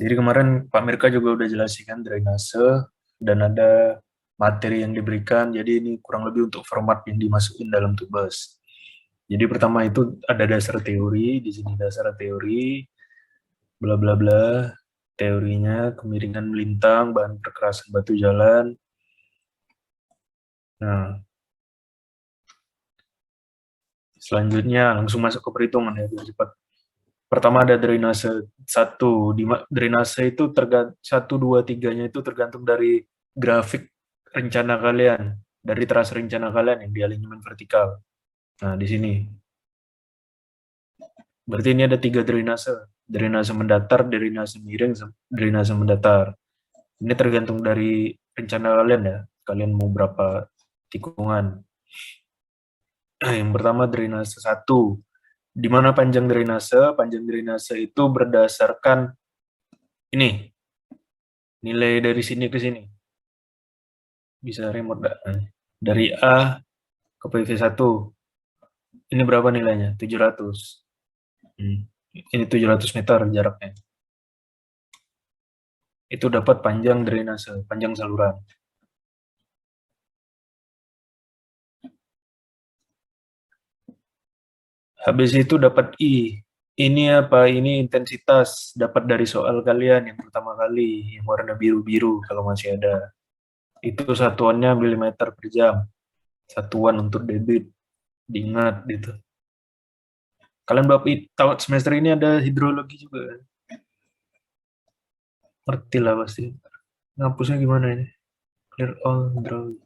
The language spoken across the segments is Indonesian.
Jadi kemarin Pak Mirka juga udah jelasin drainase dan ada materi yang diberikan. Jadi ini kurang lebih untuk format yang dimasukin dalam tubes. Jadi pertama itu ada dasar teori, di sini dasar teori, bla bla bla, teorinya, kemiringan melintang, bahan perkerasan batu jalan. Nah, selanjutnya langsung masuk ke perhitungan ya, biar cepat. Pertama ada drainase satu. Drainase itu satu dua tiganya itu tergantung dari grafik rencana kalian, dari teras rencana kalian yang di alignment vertikal. Nah di sini, berarti ini ada tiga drainase, drainase mendatar, drainase miring, drainase mendatar. Ini tergantung dari rencana kalian ya, kalian mau berapa tikungan. Nah, yang pertama drainase satu. Di mana panjang drainase? Panjang drainase itu berdasarkan ini, nilai dari sini ke sini. Bisa remote nggak? Dari A ke PV1. Ini berapa nilainya? 700. Ini 700 meter jaraknya. Itu dapat panjang drainase, panjang saluran. Habis itu dapat I. Ini apa? Ini intensitas dapat dari soal kalian yang pertama kali, yang warna biru-biru kalau masih ada. Itu satuannya milimeter per jam. Satuan untuk debit. Diingat gitu. Kalian tahu semester ini ada hidrologi juga. Ngerti lah pasti. Ngapusnya gimana ini? Clear all hidrologi.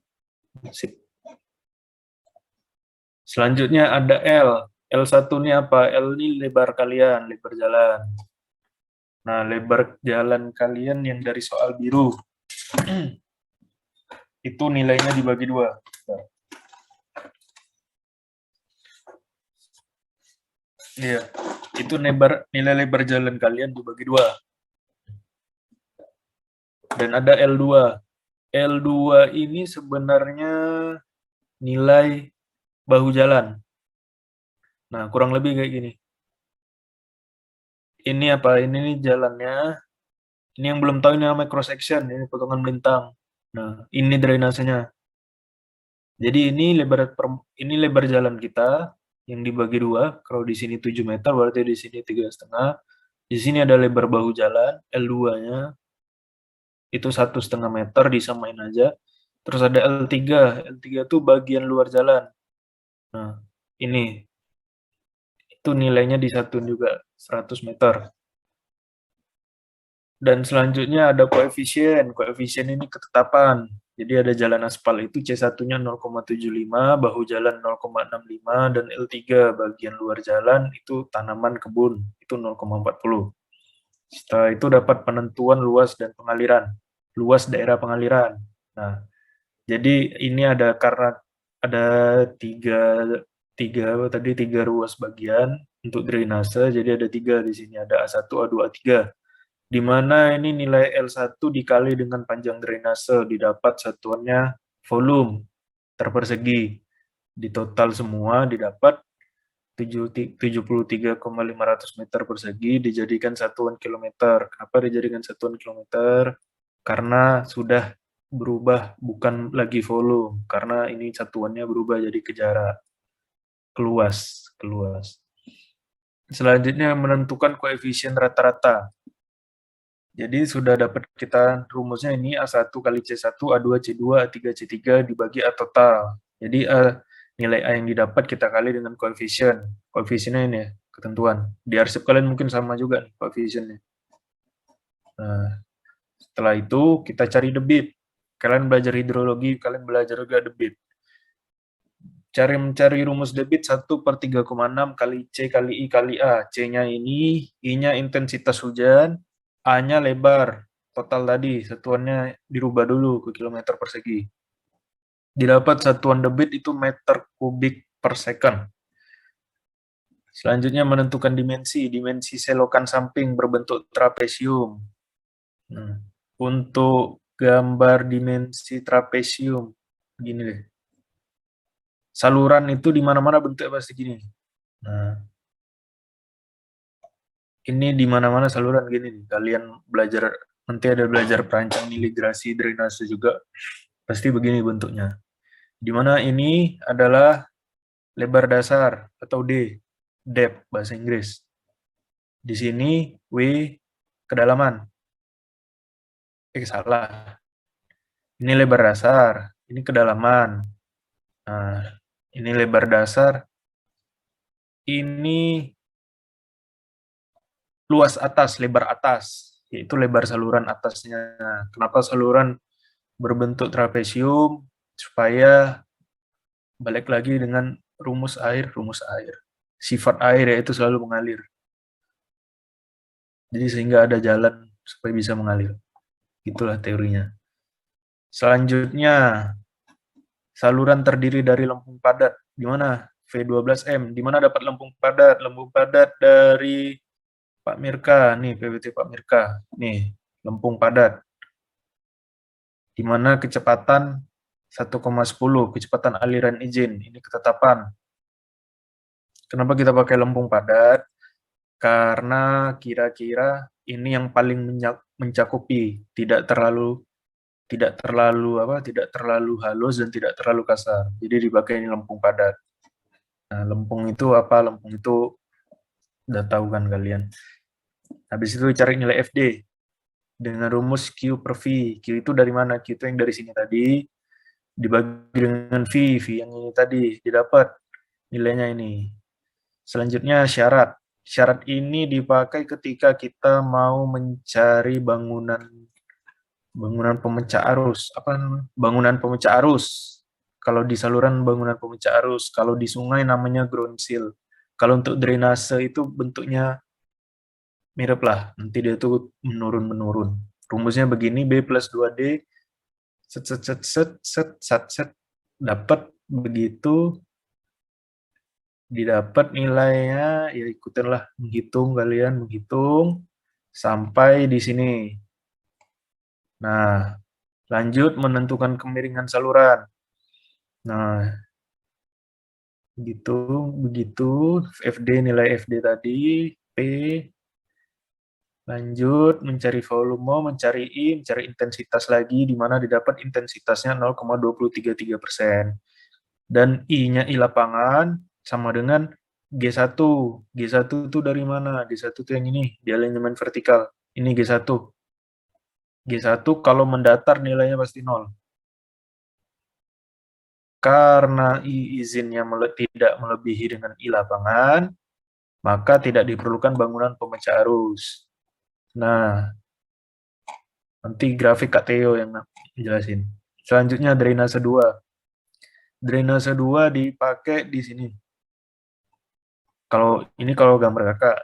Sip. Selanjutnya ada L. L1 ini apa? L ini lebar kalian, lebar jalan. Nah, lebar jalan kalian yang dari soal biru. Itu nilainya dibagi dua. Iya, itu nilai lebar jalan kalian dibagi dua. Dan ada L2. L2 ini sebenarnya nilai bahu jalan. Nah, kurang lebih kayak gini. Ini apa? Ini nih jalannya. Ini yang belum tahu ini namanya cross section. Ini potongan melintang. Nah, ini drainasenya. Jadi ini lebar jalan kita yang dibagi dua. Kalau di sini 7 meter, berarti di sini 3,5. Di sini ada lebar bahu jalan L2-nya itu 1,5 meter, disamain aja. Terus ada L3. L3 itu bagian luar jalan. Nah, ini itu nilainya disatuin juga 100 meter. Dan selanjutnya ada koefisien. Koefisien ini ketetapan. Jadi ada jalan aspal itu C1-nya 0,75, bahu jalan 0,65, dan L3 bagian luar jalan itu tanaman kebun, itu 0,40. Setelah itu dapat penentuan luas dan pengaliran. Luas daerah pengaliran. Nah, jadi ini ada karena ada tiga ruas bagian untuk drainase, jadi ada tiga di sini, ada A1, A2, A3. Di mana ini nilai L1 dikali dengan panjang drainase, didapat satuannya volume terpersegi. Di total semua didapat 73,500 meter persegi dijadikan satuan kilometer. Kenapa dijadikan satuan kilometer? Karena sudah berubah, bukan lagi volume. Karena ini satuannya berubah jadi ke jarak, keluas. Selanjutnya menentukan koefisien rata-rata. Jadi sudah dapat kita rumusnya ini A1 kali C1, A2 C2, A3 C3 dibagi A total. Jadi nilai A yang didapat kita kali dengan koefisien. Koefisiennya ini ya, ketentuan. Di arsip kalian mungkin sama juga nih koefisiennya. Nah, setelah itu kita cari debit. Kalian belajar hidrologi, kalian belajar juga debit. Mencari rumus debit 1/3,6 kali C kali I kali A. C-nya ini, I-nya intensitas hujan, A-nya lebar. Total tadi, satuannya dirubah dulu ke kilometer persegi. Didapat satuan debit itu meter kubik per second. Selanjutnya menentukan dimensi. Dimensi selokan samping berbentuk trapesium. Untuk gambar dimensi trapesium, gini deh. Saluran itu di mana-mana bentuknya pasti gini. Nah, Ini di mana-mana saluran gini nih. Kalian belajar, nanti ada belajar perancang niligrasi drainase juga. Pasti begini bentuknya. Di mana ini adalah lebar dasar atau depth bahasa Inggris. Di sini W kedalaman. Salah. Ini lebar dasar, ini kedalaman. Nah, ini lebar dasar, ini luas atas, lebar atas, yaitu lebar saluran atasnya. Kenapa saluran berbentuk trapesium? Supaya balik lagi dengan rumus air. Sifat air yaitu selalu mengalir. Jadi sehingga ada jalan supaya bisa mengalir. Itulah teorinya. Selanjutnya, saluran terdiri dari lempung padat. Di mana? V12M. Di mana dapat lempung padat? Lempung padat dari Pak Mirka. Nih, PWT Pak Mirka. Nih, lempung padat. Di mana kecepatan 1,10, kecepatan aliran izin. Ini ketetapan. Kenapa kita pakai lempung padat? Karena kira-kira ini yang paling mencakupi, tidak terlalu halus dan tidak terlalu kasar. Jadi dipakai ini lempung padat. Nah, lempung itu apa? Lempung itu udah tahu kan kalian. Habis itu cari nilai FD dengan rumus Q per V. Q itu dari mana? Q itu yang dari sini tadi dibagi dengan V yang ini tadi didapat nilainya ini. Selanjutnya syarat. Syarat ini dipakai ketika kita mau mencari bangunan pemecah arus. Bangunan pemecah arus. Kalau di saluran bangunan pemecah arus, kalau di sungai namanya ground seal. Kalau untuk drainase itu bentuknya mirip lah, nanti dia tuh menurun-menurun. Rumusnya begini, B plus 2D, set, dapat begitu, didapat nilainya, ya ikutinlah, kalian menghitung, sampai di sini. Nah, lanjut menentukan kemiringan saluran. Nah, begitu, nilai FD tadi, P, lanjut mencari volume, mencari I, mencari intensitas lagi, di mana didapat intensitasnya 0,233%. Dan I-nya I lapangan sama dengan G1. G1 itu dari mana? G1 itu yang ini, di alignment vertikal. Ini G1. G1 kalau mendatar nilainya pasti 0. Karena I izinnya tidak melebihi dengan I lapangan, maka tidak diperlukan bangunan pemecah arus. Nah, nanti grafik Kak Theo yang jelasin. Selanjutnya drainase 2. Drainase 2 dipakai di sini. Kalau gambar Kakak,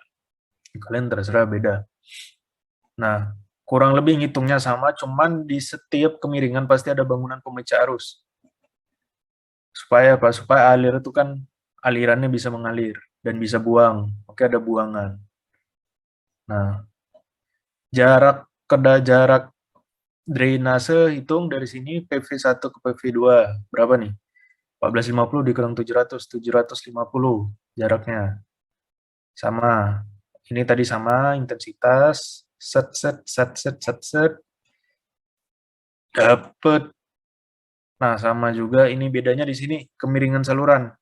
kalian terserah beda. Nah, kurang lebih ngitungnya sama, cuman di setiap kemiringan pasti ada bangunan pemecah arus. Supaya apa? Supaya alir itu kan alirannya bisa mengalir dan bisa buang. Oke, ada buangan. Nah, jarak drainase hitung dari sini PV1 ke PV2. Berapa nih? 1450 dikurang 700, 750 jaraknya. Sama. Ini tadi sama intensitas, set. Dapet. Nah, sama juga ini bedanya di sini kemiringan saluran.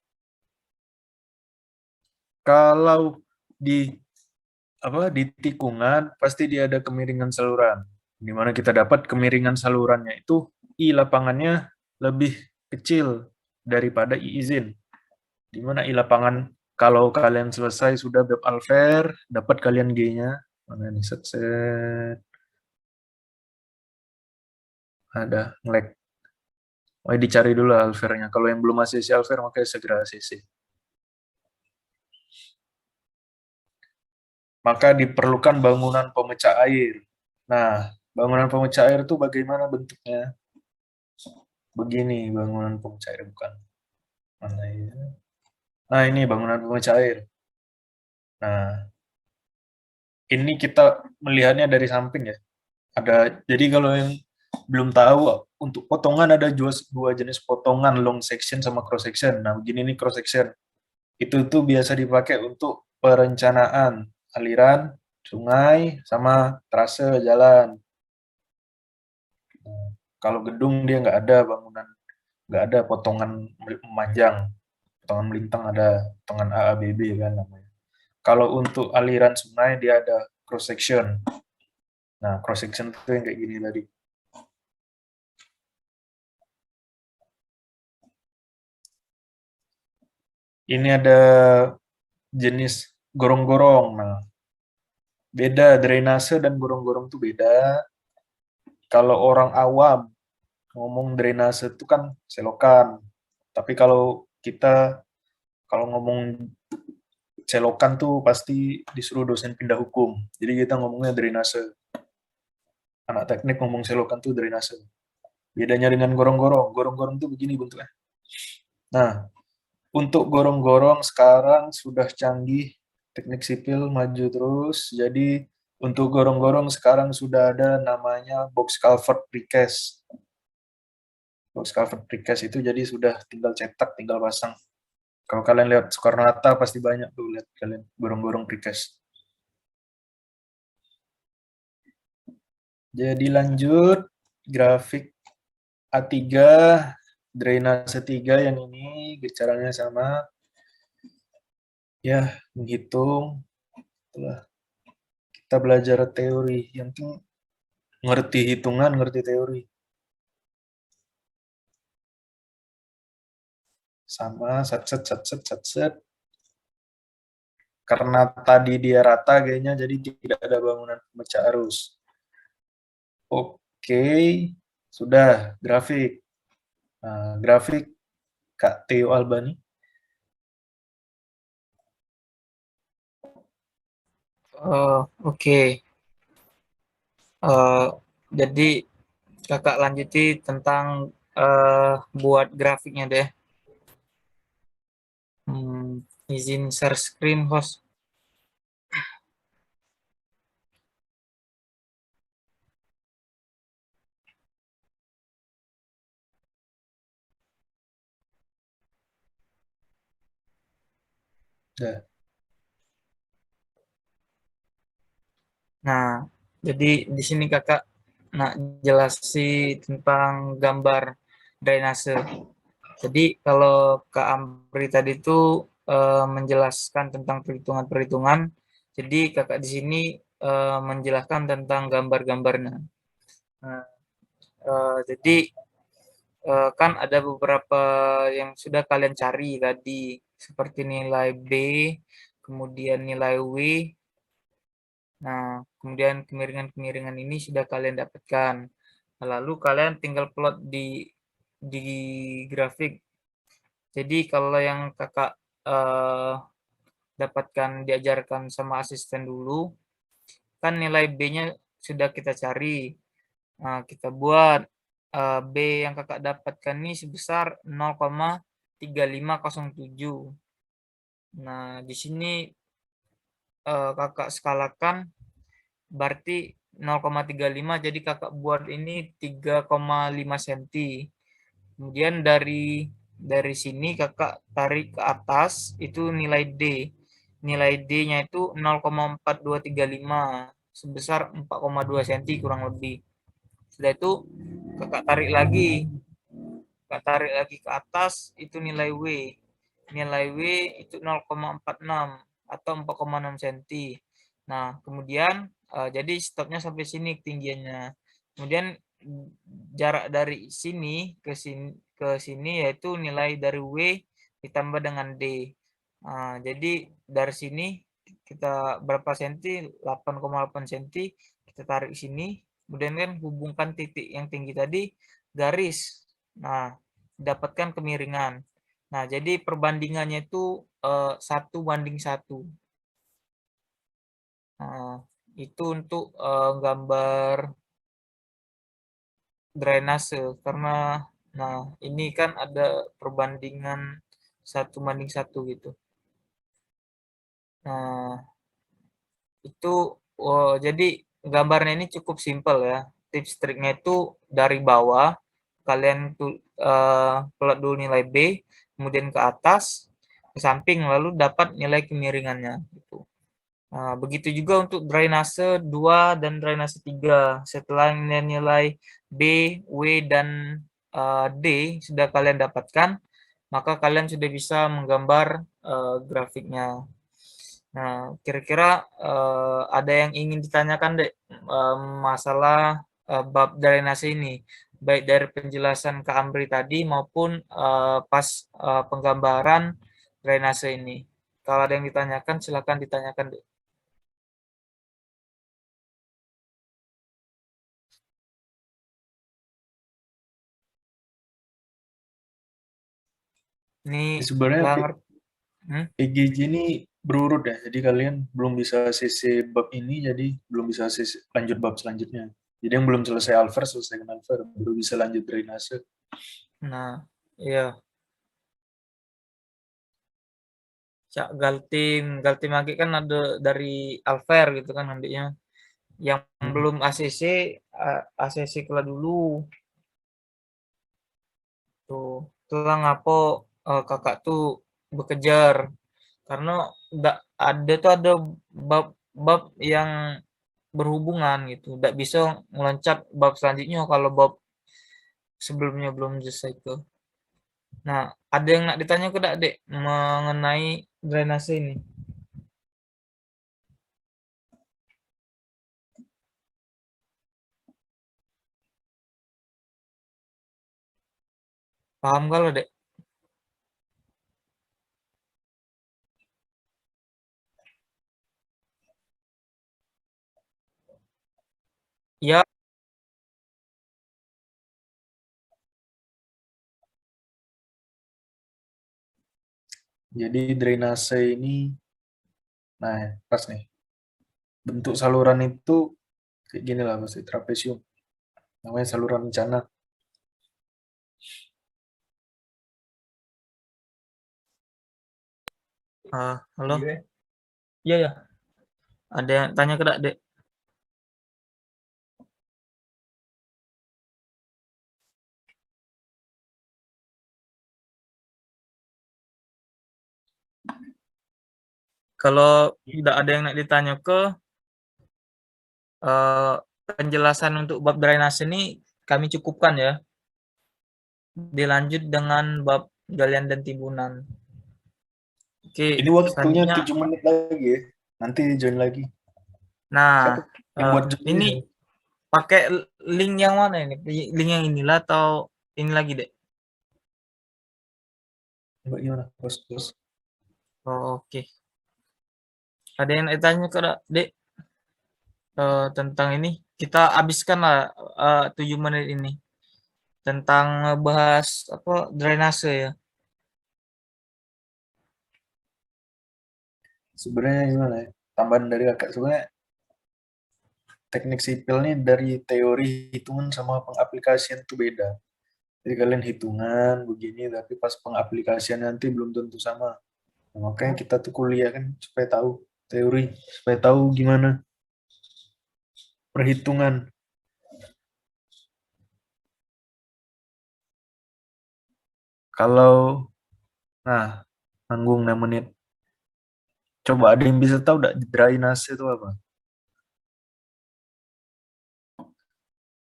Kalau di tikungan pasti dia ada kemiringan saluran. Di mana kita dapat kemiringan salurannya itu I lapangannya lebih kecil daripada I izin. Di mana I lapangan kalau kalian selesai sudah bab alver, dapat kalian G-nya. Mana nih set. Ada ngelek. Dicari dulu alvernya. Kalau yang belum ACC alver makanya segera ACC. Maka diperlukan bangunan pemecah air. Nah, bangunan pemecah air itu bagaimana bentuknya? Begini bangunan pemecah air, bukan? Mana ya? Nah, ini bangunan pemecah air. Nah, ini kita melihatnya dari samping ya. Jadi kalau yang belum tahu, untuk potongan ada dua jenis potongan, long section sama cross section. Nah, begini nih cross section. Itu tuh biasa dipakai untuk perencanaan aliran sungai sama trase jalan. Nah, kalau gedung dia nggak ada bangunan, nggak ada potongan memanjang, potongan melintang ada, potongan AABB kan namanya. Kalau untuk aliran sungai dia ada cross section. Nah, cross section itu yang kayak gini tadi. Ini ada jenis gorong-gorong. Nah, beda drainase dan gorong-gorong itu beda. Kalau orang awam ngomong drainase itu kan selokan. Tapi kalau kita kalau ngomong selokan tuh pasti disuruh dosen pindah hukum. Jadi kita ngomongnya drainase. Anak teknik ngomong selokan tuh drainase. Bedanya dengan gorong-gorong. Gorong-gorong tuh begini bentuknya. Nah, untuk gorong-gorong sekarang sudah canggih, teknik sipil maju terus. Jadi untuk gorong-gorong sekarang sudah ada namanya box culvert precast. Box culvert precast itu jadi sudah tinggal cetak, tinggal pasang. Kalau kalian lihat Soekarno-Hatta pasti banyak tuh lihat kalian gorong-gorong precast. Jadi lanjut grafik A3 drainase 3 yang ini caranya sama. Ya, menghitung. Itulah kita belajar teori. Yang penting ngerti hitungan, ngerti teori. Sama, set. Karena tadi dia rata kayaknya, jadi tidak ada bangunan pemecah arus. Oke, sudah grafik. Nah, grafik Kak Theo Albani. Oke. Eh, jadi kakak lanjuti tentang buat grafiknya deh. Izin share screen, host. Sudah. Nah, jadi di sini kakak nak jelasi tentang gambar drainase. Jadi kalau Kak Amri tadi itu menjelaskan tentang perhitungan-perhitungan, jadi kakak di sini menjelaskan tentang gambar-gambarnya. Nah, jadi kan ada beberapa yang sudah kalian cari tadi, seperti nilai B, kemudian nilai W. Nah, kemudian kemiringan-kemiringan ini sudah kalian dapatkan. Lalu kalian tinggal plot di grafik. Jadi kalau yang kakak dapatkan diajarkan sama asisten dulu, kan nilai B-nya sudah kita cari. Nah, kita buat B yang kakak dapatkan ini sebesar 0,3507. Nah, di sini kakak skalakan berarti 0,35, jadi kakak buat ini 3,5 cm. Kemudian dari sini kakak tarik ke atas itu nilai D. Nilai D-nya itu 0,4235 sebesar 4,2 cm kurang lebih. Setelah itu kakak tarik lagi. Kakak tarik lagi ke atas itu nilai W. Nilai W itu 0,46 atau 4,6 cm. Nah, kemudian jadi stopnya sampai sini ketinggiannya. Kemudian jarak dari sini ke sini yaitu nilai dari W ditambah dengan D. Nah, jadi dari sini kita berapa senti? 8,8 cm. Kita tarik sini. Kemudian kan hubungkan titik yang tinggi tadi garis. Nah, dapatkan kemiringan. Nah, jadi perbandingannya itu 1:1. Nah, itu untuk gambar drainase karena nah ini kan ada perbandingan 1:1 gitu. Nah, itu jadi gambarnya ini cukup simpel ya. Tips triknya itu dari bawah kalian tuh plot dulu nilai B, kemudian ke atas, ke samping lalu dapat nilai kemiringannya gitu. Nah, begitu juga untuk drainase 2 dan drainase 3. Setelah nilai B, W, dan D sudah kalian dapatkan, maka kalian sudah bisa menggambar grafiknya. Nah, kira-kira ada yang ingin ditanyakan, Dek, masalah bab drainase ini, baik dari penjelasan Kak Amri tadi maupun pas penggambaran drainase ini. Kalau ada yang ditanyakan, silakan ditanyakan, Dek. Ini Ya, sebenarnya nggak ngerti. PGJ ini berurut ya, jadi kalian belum bisa CC bab ini, jadi belum bisa CC, lanjut bab selanjutnya. Jadi yang belum selesai alver, selesaikan alver, baru bisa lanjut drainase. Nah, iya. Cak Galtim, Galtim lagi kan ada dari Alver gitu kan ambilnya. Yang Hmm. belum ACC, ACC kelah dulu. Tuh, itulah ngapo kakak tuh bekejar. Karena nggak ada tuh ada bab-bab yang berhubungan gitu. Nggak bisa meloncat bab selanjutnya kalau bab sebelumnya belum selesai tuh. Nah, ada yang nak ditanya ke Dek mengenai drainase ini? Paham kalau Dek? Ya, Jadi drainase ini, nah pas nih, bentuk saluran itu kayak gini lah, pasti trapesium. Namanya saluran bencana. halo. Iya ya. Ada yang tanya ke Dek? Kalau tidak ada yang nak ditanya ke eh, penjelasan untuk bab drainase ini kami cukupkan ya. Dilanjut dengan bab galian dan timbunan. Oke, Ini waktunya selanjutnya. 7 menit lagi ya. Nanti join lagi. Siapa Nah, yang buat join ini ini? pakai link yang mana ini? Link yang inilah atau ini lagi, Dek? Mbak gimana? Bos. Oh, oke. Ada yang nak ditanya ke Dek tentang ini? Kita habiskan lah 7 menit ini tentang ngebahas apa drainase ya. Sebenarnya gimana ya? Tambahan dari kakak, sebenarnya teknik sipil nih dari teori hitungan sama pengaplikasian itu beda. Jadi kalian hitungan begini, tapi pas pengaplikasian nanti belum tentu sama. Nah, makanya kita tuh kuliah kan supaya tahu teori, supaya tahu gimana perhitungan. Kalau, nah, nanggung 6 menit. Coba ada yang bisa tahu nggak drainase itu apa?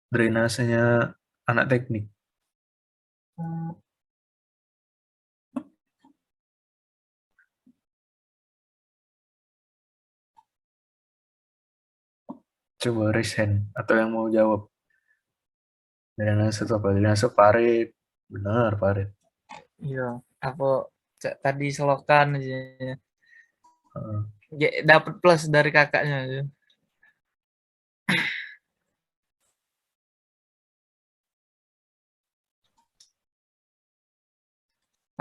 Drainasenya anak teknik. Coba raise hand atau yang mau jawab. Drainase itu apa? Drainase parit. Benar, parit. Iya, aku tadi selokan aja. Heeh. Ya, dapat plus dari kakaknya aja.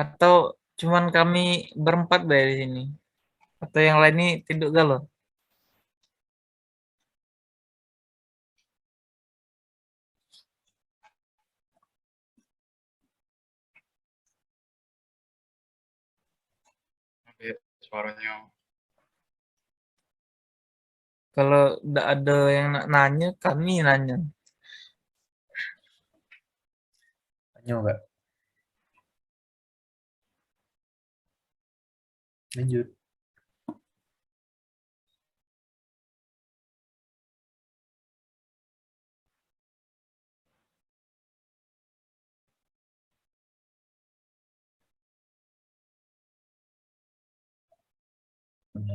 Atau cuman kami berempat dari sini. Atau yang lain ini tidur galau. Iya, suaranya. Kalau tidak ada yang nak nanya, kami nanya. Tanya nggak? Lanjut.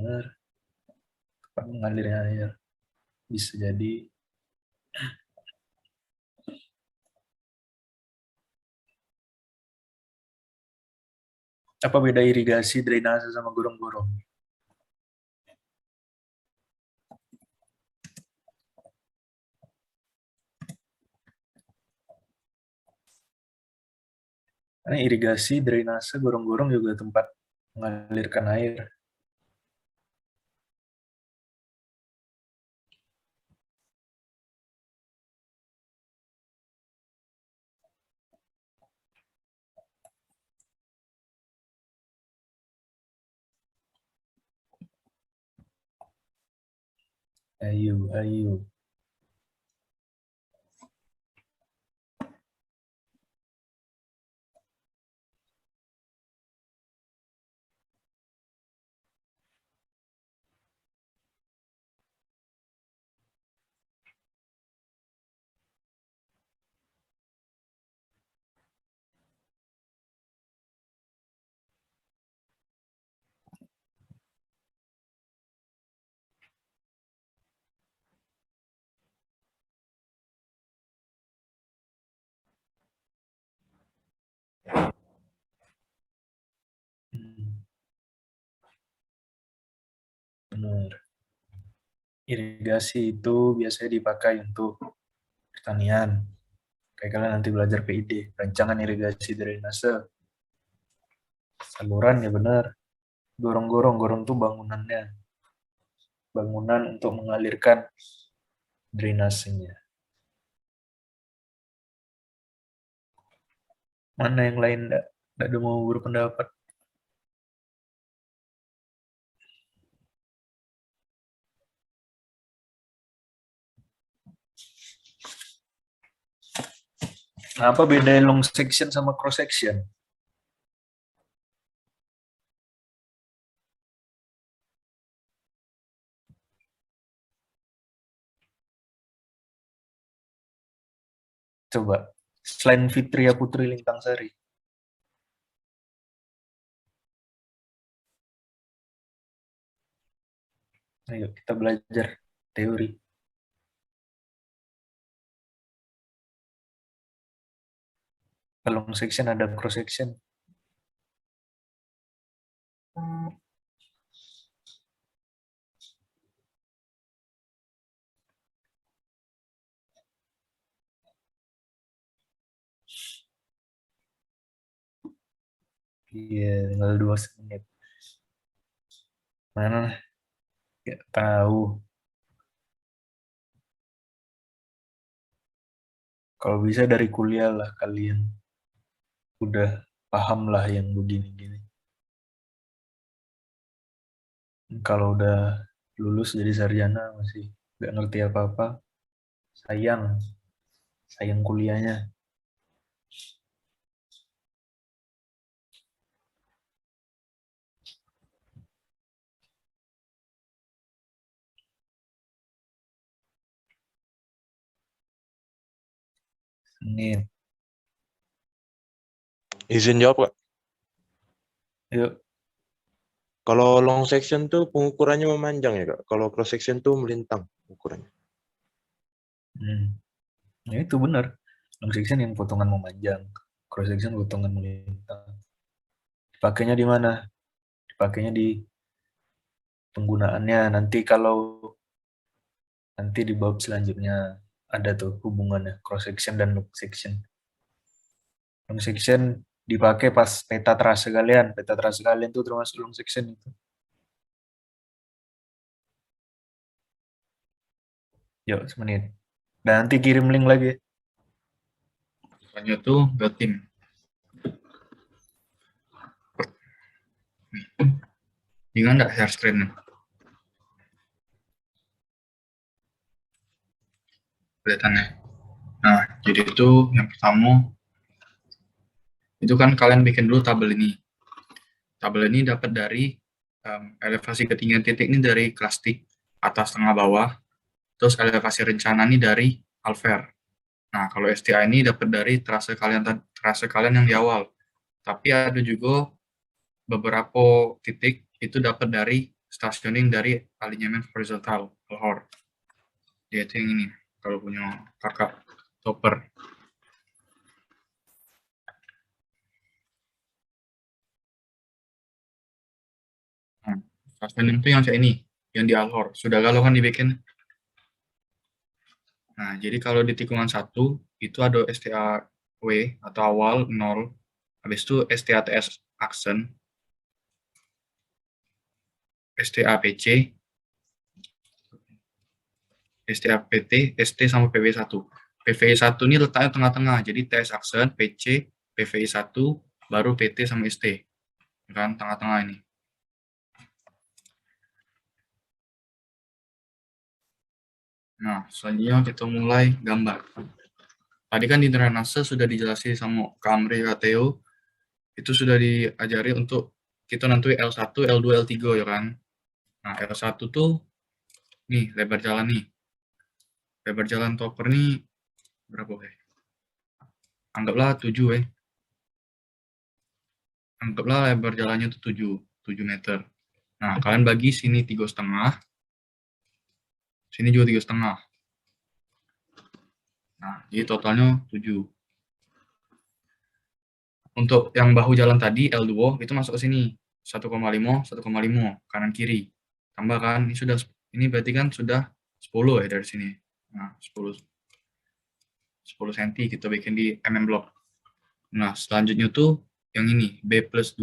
benar. Tempat mengalirnya air. Bisa jadi. Apa beda irigasi, drainase sama gorong-gorong? Karena irigasi, drainase, gorong-gorong juga tempat mengalirkan air. Ayo, ayo. Benar. Irigasi itu biasanya dipakai untuk pertanian. Kayak kalian nanti belajar PID, rancangan irigasi drainase. Saluran ya benar. Gorong-gorong, gorong tuh bangunannya. Bangunan untuk mengalirkan drainasenya. Mana yang lain enggak ada mau berpendapat? Nah, apa beda long section sama cross section? Coba, selain Fitria Putri Lintang-Sari. Ayo kita belajar teori. Long section ada cross section. Iya, tinggal 2 menit. Mana? Gak tahu. Kalau bisa dari kuliah lah kalian. Udah paham lah yang begini-gini. Kalau udah lulus jadi sarjana masih gak ngerti apa-apa. Sayang. Sayang kuliahnya. Menit. Izin jawab, Kak. Yuk. Kalau long section tuh pengukurannya memanjang ya, Kak? Kalau cross section tuh melintang ukurannya. Ya itu benar. Long section yang potongan memanjang. Cross section potongan melintang. Dipakainya di mana? Dipakainya di penggunaannya. Nanti di bab selanjutnya ada tuh hubungannya cross section dan long section. Long section dipakai pas peta trase kalian. Peta trase kalian tuh termasuk long section itu. Yuk, semenit. Dan nanti kirim link lagi. Hanya tuh ke tim. Jangan nggak share screen. Kelihatannya. Nah, jadi itu yang pertama, itu kan kalian bikin dulu tabel ini. Tabel ini dapat dari elevasi ketinggian titik ini dari klastik, atas tengah bawah, terus elevasi rencana ini dari Alver. Nah, kalau STI ini dapat dari trase kalian yang di awal. Tapi ada juga beberapa titik itu dapat dari stationing dari alinyamen horizontal, Alhor. Yaitu yang ini, kalau punya kakak topper. Nah, stationing itu yang kayak ini, yang di Alhor. Sudah galau kan dibikin? Nah, jadi kalau di tikungan 1, itu ada STA-W atau awal 0, habis itu STA-TS aksen, STA-PC, STA-PT, ST sama PW1. PVI1 ini letaknya tengah-tengah, jadi TS aksen, PC, PVI1, baru PT sama ST. Kan tengah-tengah ini. Nah, selanjutnya kita mulai gambar. Tadi kan di drainase sudah dijelasin sama Kak Amri, Kak Theo, itu sudah diajari untuk kita nentuin L1, L2, L3 ya kan. Nah, L1 tuh nih lebar jalan nih. Lebar jalan topper nih berapa anggaplah 7 Anggaplah lebar jalannya tuh 7 meter. Nah, kalian bagi sini 3,5, sini juga 3,5. Nah, jadi totalnya 7. Untuk yang bahu jalan tadi, L2, itu masuk ke sini. 1,5, 1,5, kanan kiri. Tambah kan, ini berarti kan sudah 10 ya dari sini. Nah, 10 cm kita bikin di mm block. Nah, selanjutnya tuh yang ini, B+2,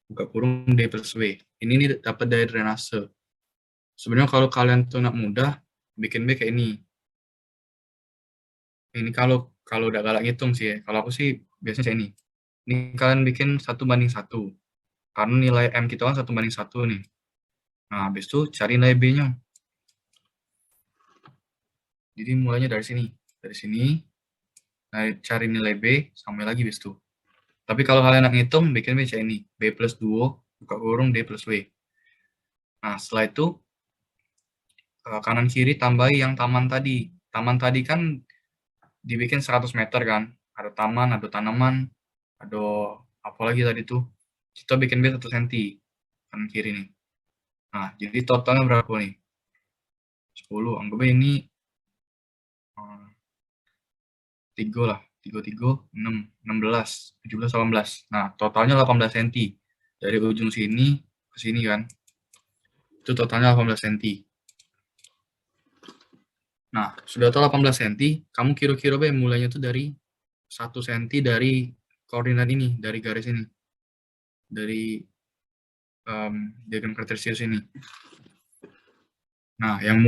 buka kurung D plus W. Ini nih dapat dari drainase. Sebenarnya kalau kalian tuh nak mudah, bikin B kayak ini. Ini kalau udah galak ngitung sih ya. Kalau aku sih biasanya kayak ini. Ini kalian bikin 1:1. Karena nilai M kita kan 1:1 nih. Nah, habis itu cari nilai B-nya. Jadi mulainya dari sini. Dari sini, nah, cari nilai B, sampai lagi habis itu. Tapi kalau kalian nak ngitung, bikin B kayak ini. B+2, buka kurung D plus W. Nah, setelah itu, kanan kiri tambahi yang taman tadi. Taman tadi kan dibikin 100 meter kan. Ada taman, ada tanaman, ada apa lagi tadi tuh. Kita bikin B 1 cm. Kanan kiri nih. Nah, jadi totalnya berapa nih? 10. Anggapnya ini 3 lah. 3, 6, 16, 17, 18. Nah, totalnya 18 cm. Dari ujung sini ke sini kan. Itu totalnya 18 cm. Nah, sudah tahu 18 cm, kamu kira-kira mulainya tuh dari 1 cm dari koordinat ini, dari garis ini. Dari diagram kartesius ini. Nah, yang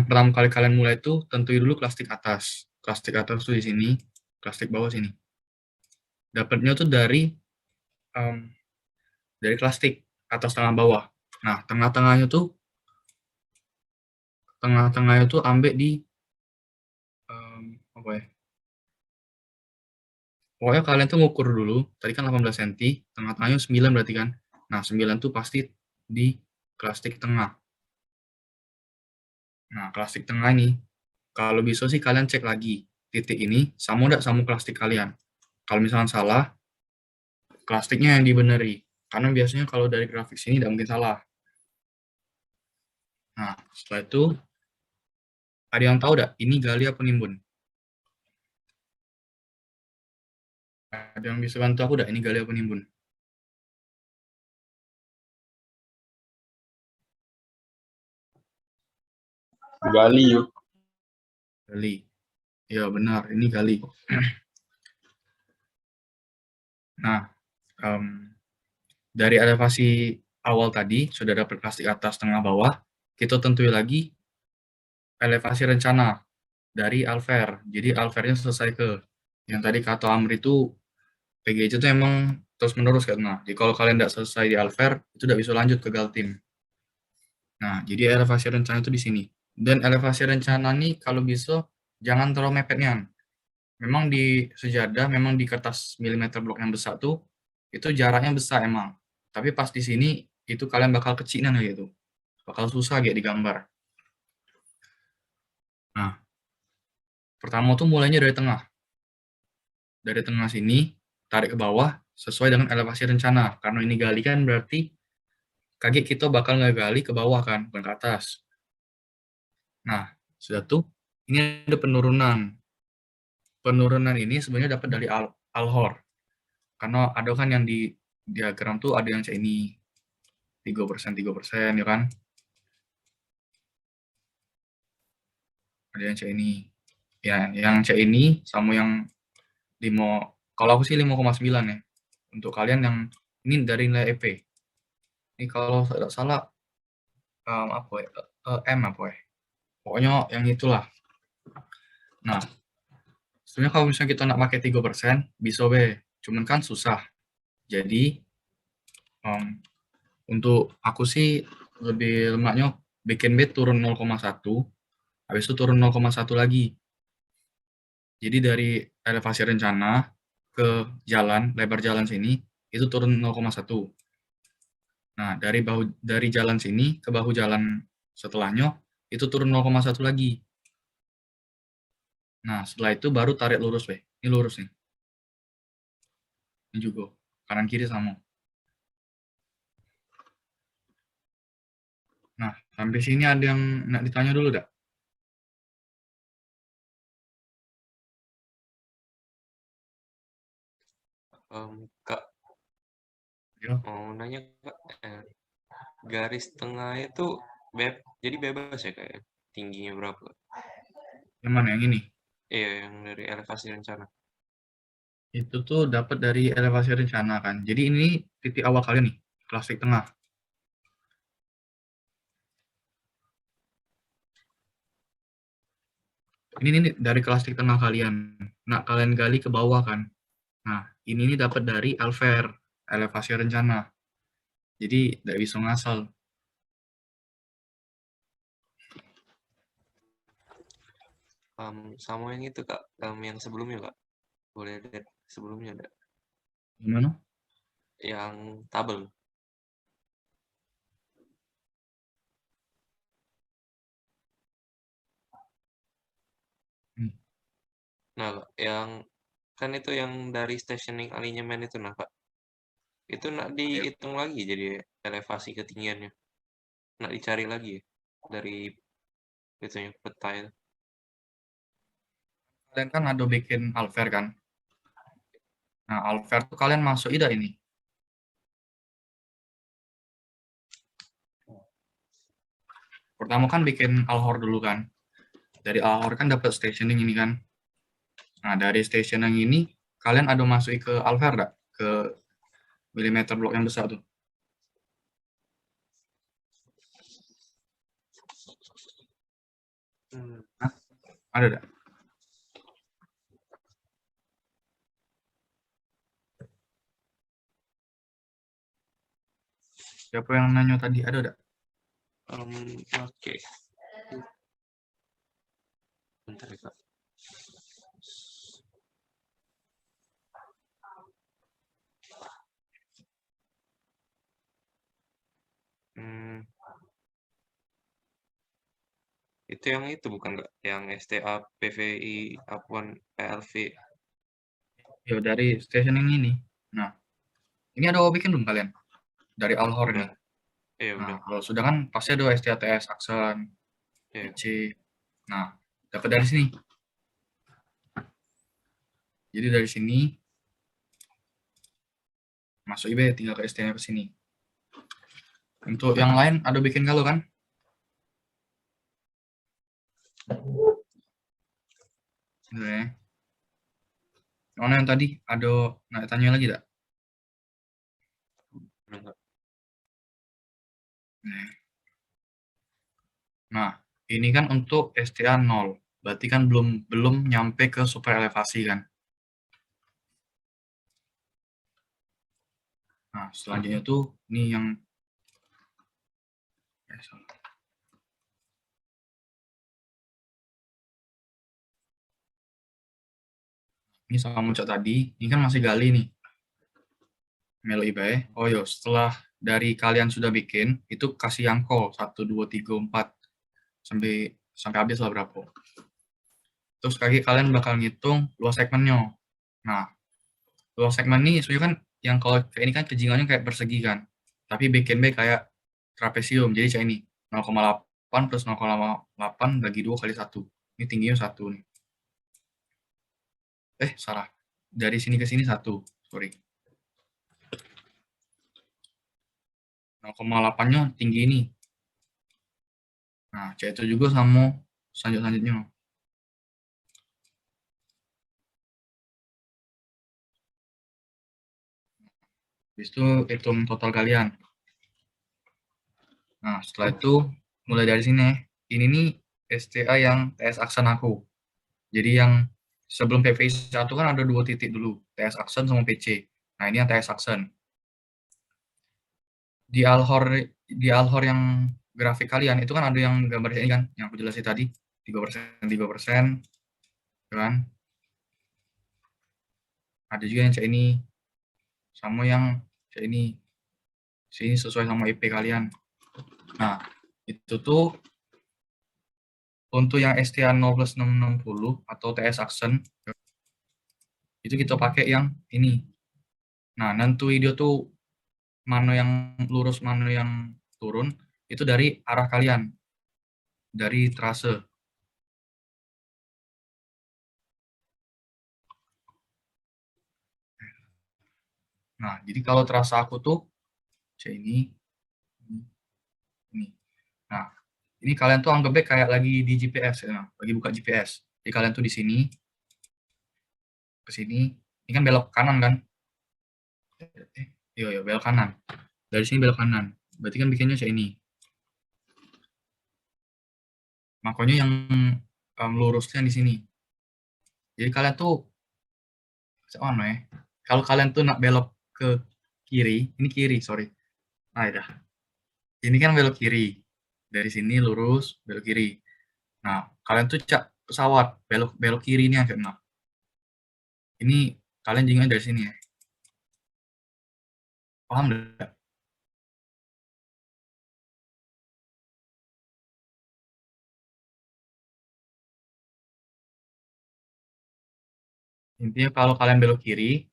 pertama kali kalian mulai itu tentuin dulu klastik atas. Klastik atas tuh di sini, klastik bawah sini. Dapatnya tuh dari klastik atas tengah bawah. Nah, tengah-tengahnya tuh ambil di apa ya? Pokoknya kalian tuh ngukur dulu, tadi kan 18 cm, tengah-tengahnya 9 berarti kan. Nah, 9 tuh pasti di klastik tengah. Nah, klastik tengah ini, kalau bisa sih kalian cek lagi, titik ini sama enggak sama klastik kalian. Kalau misalnya salah, plastiknya yang dibeneri. Karena biasanya kalau dari grafik sini tidak mungkin salah. Nah, setelah itu, ada yang tahu enggak, ini gali apa nimbun? Ada yang bisa bantu aku enggak, ini gali apa nimbun? Gali yuk. Gali. Ya benar, ini gali. Nah, dari elevasi awal tadi, sudah dapat plastik atas, tengah, bawah, kita tentuin lagi elevasi rencana dari alver. Jadi alvernya selesai ke, yang tadi kata Amri itu, PGC itu emang terus-menerus kan. Nah, jadi kalau kalian tidak selesai di alver, itu tidak bisa lanjut ke galtim. Nah, jadi elevasi rencana itu di sini. Dan elevasi rencana ini kalau bisa, jangan terlalu mepetnya. Memang di sejadah, memang di kertas milimeter blok yang besar tuh, itu jaraknya besar emang. Tapi pas di sini, itu kalian bakal kecilan gitu. Bakal susah kayak digambar. Nah, pertama tuh mulainya dari tengah. Dari tengah sini, tarik ke bawah, sesuai dengan elevasi rencana. Karena ini gali kan berarti kaki kita bakal ngegali ke bawah kan, bukan ke atas. Nah, sudah tuh, ini ada penurunan. Penurunan ini sebenarnya dapat dari Alhor. Karena ada kan yang di diagram tuh ada yang kayak ini, 3%, ya kan? Ada yang kayak ini. Ya, yang kayak ini sama yang kalau aku sih 5,9 ya. Untuk kalian yang ini dari nilai EP. Ini kalau tidak salah apa ya? M apa ya? Pokoknya yang itulah. Nah, sebenarnya kalau misalnya kita nak pakai 3%, bisa be. Cuman kan susah. Jadi, untuk aku sih lebih lemaknya bikin B turun 0,1, habis itu turun 0,1 lagi. Jadi dari elevasi rencana ke jalan, lebar jalan sini, itu turun 0,1. Nah, dari jalan sini ke bahu jalan setelahnya, itu turun 0,1 lagi. Nah, setelah itu baru tarik lurus, weh. Ini lurus nih. Ini juga. Kanan kiri sama. Nah, sampai sini ada yang nak ditanya dulu, dak? Kak, Ya. mau nanya Kak, garis tengah itu jadi bebas ya Kak ya? Tingginya berapa? Yang mana? Yang ini? Iya, yang dari elevasi rencana. Itu tuh dapat dari elevasi rencana kan. Jadi ini titik awal kalian nih, klasik tengah. Ini dari klasik tengah kalian. Nah, kalian gali ke bawah kan. Nah, ini dapat dari Alver, elevasi rencana. Jadi tidak bisa ngasal. Sama yang itu Kak, yang sebelumnya Kak. Boleh lihat sebelumnya ada. Gimana? Yang tabel. Nah, Kak, yang kan itu yang dari stationing alignment itu nah Kak. Itu nak dihitung lagi jadi elevasi ketinggiannya. Nak dicari lagi ya dari itunya peta itu. Kalian kan ada bikin Alver kan. Nah, Alver tuh kalian masuk ida ini. Pertama kan bikin Alhor dulu kan. Dari Alhor kan dapat stationing ini kan. Nah, dari stationing ini kalian ada masuk ke Alver enggak? Ke milimeter blok yang besar tuh. Hah? Ada enggak? Siapa yang nanya tadi? Ada enggak? Oke. Bentar ya Kak. Itu yang itu bukan Kak? Yang STA, PVI, Apuan, PLV. Ya dari stationing ini. Nah, ini ada bikin belum kalian? Dari Alhor ini. Udah. Iya Nah, udah. kalau sudah kan pasti ada STATS, Aksen, Iya. PC. Nah, dapat dari sini. Jadi dari sini masuk IB tinggal ke ST-nya ke sini. Untuk yang lain ada bikin galau kan? Oke. Mana yang tadi ada nggak tanya lagi tak? Enggak. Nah, ini kan untuk STA 0. Berarti kan belum nyampe ke super elevasi kan? Nah, selanjutnya tuh ini yang ini sama muncak tadi, ini kan masih gali nih. Melo IBE. Oh yo, setelah dari kalian sudah bikin, itu kasih yang call 1, 2, 3, 4 sampai habis lah berapa. Terus kalian bakal ngitung luas segmennya. Nah, luas segmen ini sebenarnya kan yang kalau kayak ini kan kejingannya kayak persegi kan. Tapi bikin B kayak trapesium. Jadi kayak ini 0,8 plus 0,8 bagi 2 kali 1. Ini tingginya 1 nih. Salah. Dari sini ke sini 1. Sorry. 0,8-nya tinggi ini. Nah, C itu juga sama selanjutnya. Habis itu hitung total kalian. Nah, setelah itu mulai dari sini. Ini nih STA yang TS aksen aku. Jadi yang sebelum PVI 1 kan ada 2 titik dulu. TS aksen sama PC. Nah, ini yang TS aksen. Di Alhor yang grafik kalian itu kan ada yang gambar ini kan, yang aku jelasin tadi, 3%, kan? Ada juga yang kayak ini, sama yang kayak ini. Sini sesuai sama IP kalian. Nah, itu tuh untuk yang STA 0+660 atau TS aksen, itu kita pakai yang ini. Nah, nentuin dia tuh mana yang lurus, mana yang turun, itu dari arah kalian, dari trase. Nah, jadi kalau trase aku tuh ini. Nah, ini kalian tuh anggapnya kayak lagi di GPS ya, lagi buka GPS. Jadi kalian tuh di sini, ke sini, ini kan belok kanan kan? Iya, belok kanan. Dari sini belok kanan. Berarti kan bikinnya kayak ini. Makanya yang lurusnya di sini. Jadi kalian tuh, kalau kalian tuh nak belok ke kiri, ini kiri, sorry. Nah, ya. Ini kan belok kiri. Dari sini lurus, belok kiri. Nah, kalian tuh cak pesawat, belok kiri ini agak nah. Ini kalian juga dari sini ya. Paham nggak? Intinya kalau kalian belok kiri,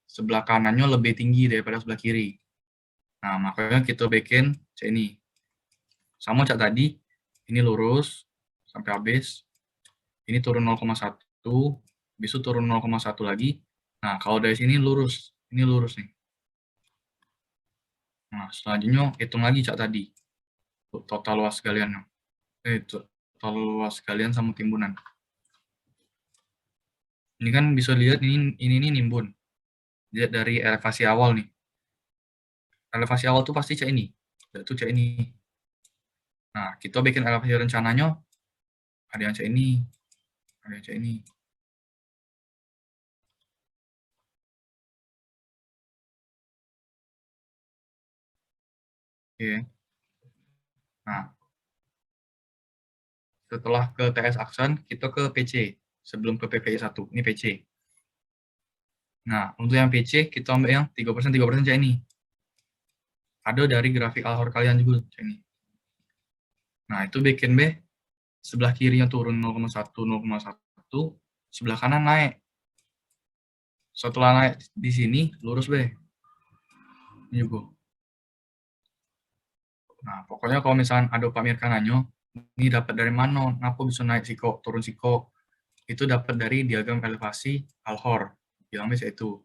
sebelah kanannya lebih tinggi daripada sebelah kiri. Nah, makanya kita bikin ini. Sama cak tadi, ini lurus sampai habis. Ini turun 0,1, besok turun 0,1 lagi. Nah, kalau dari sini lurus, ini lurus nih. Nah, selanjutnya hitung lagi cak tadi. Total luas galian. Total luas galian sama timbunan. Ini kan bisa lihat ini nimbun. Lihat dari elevasi awal nih. Elevasi awal tuh pasti cak ini. Itu cak ini. Nah, kita bikin elevasi rencananya. Ada yang cak ini. Ada yang cak ini. Oke. Nah, setelah ke TS aksen, kita ke PC. Sebelum ke PVI 1. Ini PC. Nah, untuk yang PC, kita ambil yang 3% cak ini. Ada dari grafik Alhor kalian juga cak ini. Nah, itu bikin B. Sebelah kirinya turun 0,1, 0,1. Sebelah kanan naik. Setelah naik di sini, lurus B. Ini juga. Nah, pokoknya kalau misalnya ada Pak Mirka nanyo, ini dapat dari mana? Kenapa bisa naik siko, turun siko? Itu dapat dari diagram elevasi Alhor. Bilangnya itu.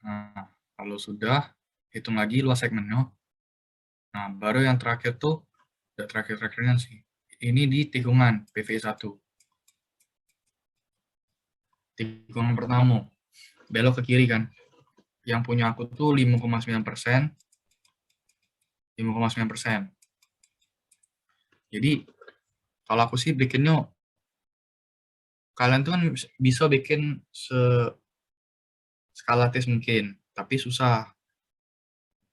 Nah, kalau sudah, hitung lagi luas segmennya. Nah, baru yang terakhir tuh, udah terakhir-terakhirnya sih. Ini di tikungan PVI 1. Tikungan pertama, belok ke kiri kan. Yang punya aku tuh 5,9%. 5,9%. Jadi, kalau aku sih bikinnya, kalian tuh kan bisa bikin skalatis mungkin, tapi susah.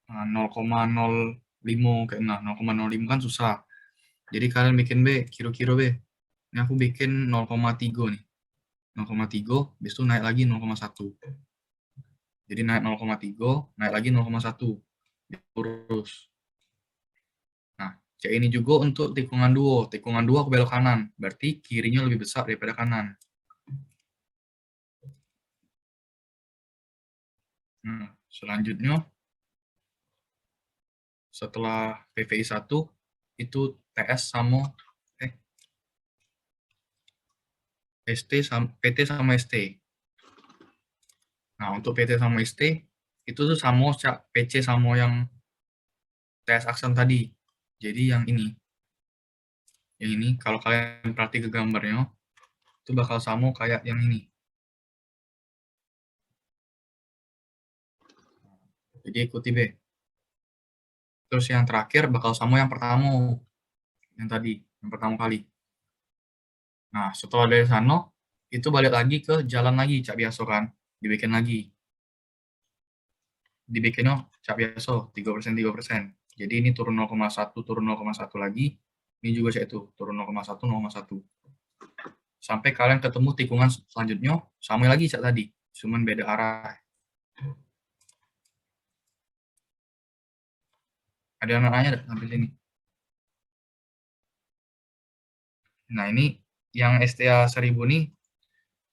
0,05 kayak 0,05 kan susah. Jadi kalian bikin B, kira-kira B. Ini aku bikin 0,3 nih. 0,3, habis itu naik lagi 0,1. Jadi naik 0,3, naik lagi 0,1. Lurus. Nah, kayak ini juga untuk tikungan 2. Tikungan 2 aku belok kanan. Berarti kirinya lebih besar daripada kanan. Nah, Selanjutnya, setelah PVI 1, itu TS sama PT sama ST. Nah, untuk PT sama ST, itu tuh sama PC sama yang TS aksen tadi. Jadi yang ini, kalau kalian perhati ke gambarnya, itu bakal sama kayak yang ini. Jadi ikuti B. Terus yang terakhir bakal sama yang pertama, yang tadi, yang pertama kali. Nah, setelah dari sana, itu balik lagi ke jalan lagi, cak biasa kan, dibikin lagi. Dibikinnya cak biasa, 3%, 3%. Jadi ini turun 0,1, turun 0,1 lagi, ini juga cak itu, turun 0,1, 0,1. Sampai kalian ketemu tikungan selanjutnya, sama lagi cak tadi, cuman beda arah. Ada yang nanya sampai sini? Nah, ini yang STA 1000 nih,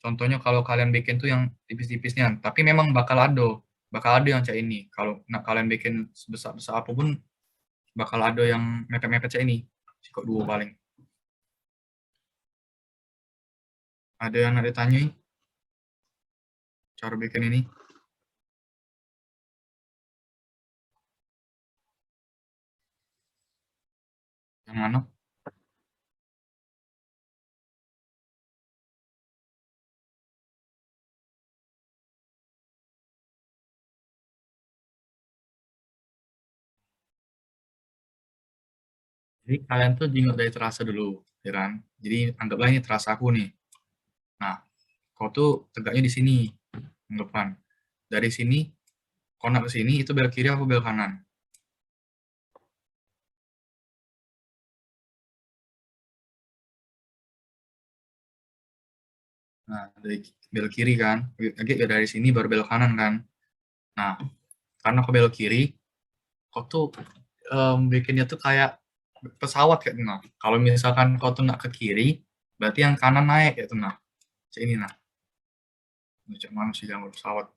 contohnya kalau kalian bikin tuh yang tipis-tipisnya, tapi memang bakal ada yang cak ini. Kalau kalian bikin sebesar apapun, bakal ada yang mepet-mepet cak ini, sikok 2 paling. Ada yang ada tanya cara bikin ini? Yang mana? Jadi kalian tuh jingot dari terasa dulu, ya kan? Jadi anggaplah ini terasa aku nih. Nah, kau tuh tegaknya di sini, depan. Dari sini, kau nak ke sini, itu belok kiri apa belok kanan? Nah, dari belok kiri kan, lagi dari sini baru belok kanan kan. Nah, karena kau belok kiri, kau tuh bikinnya tuh kayak pesawat kayak nah. Kalau misalkan kau tuh nak ke kiri, berarti yang kanan naik ya tuh nah. Cek ini nah. Cek mana sih gambar pesawat?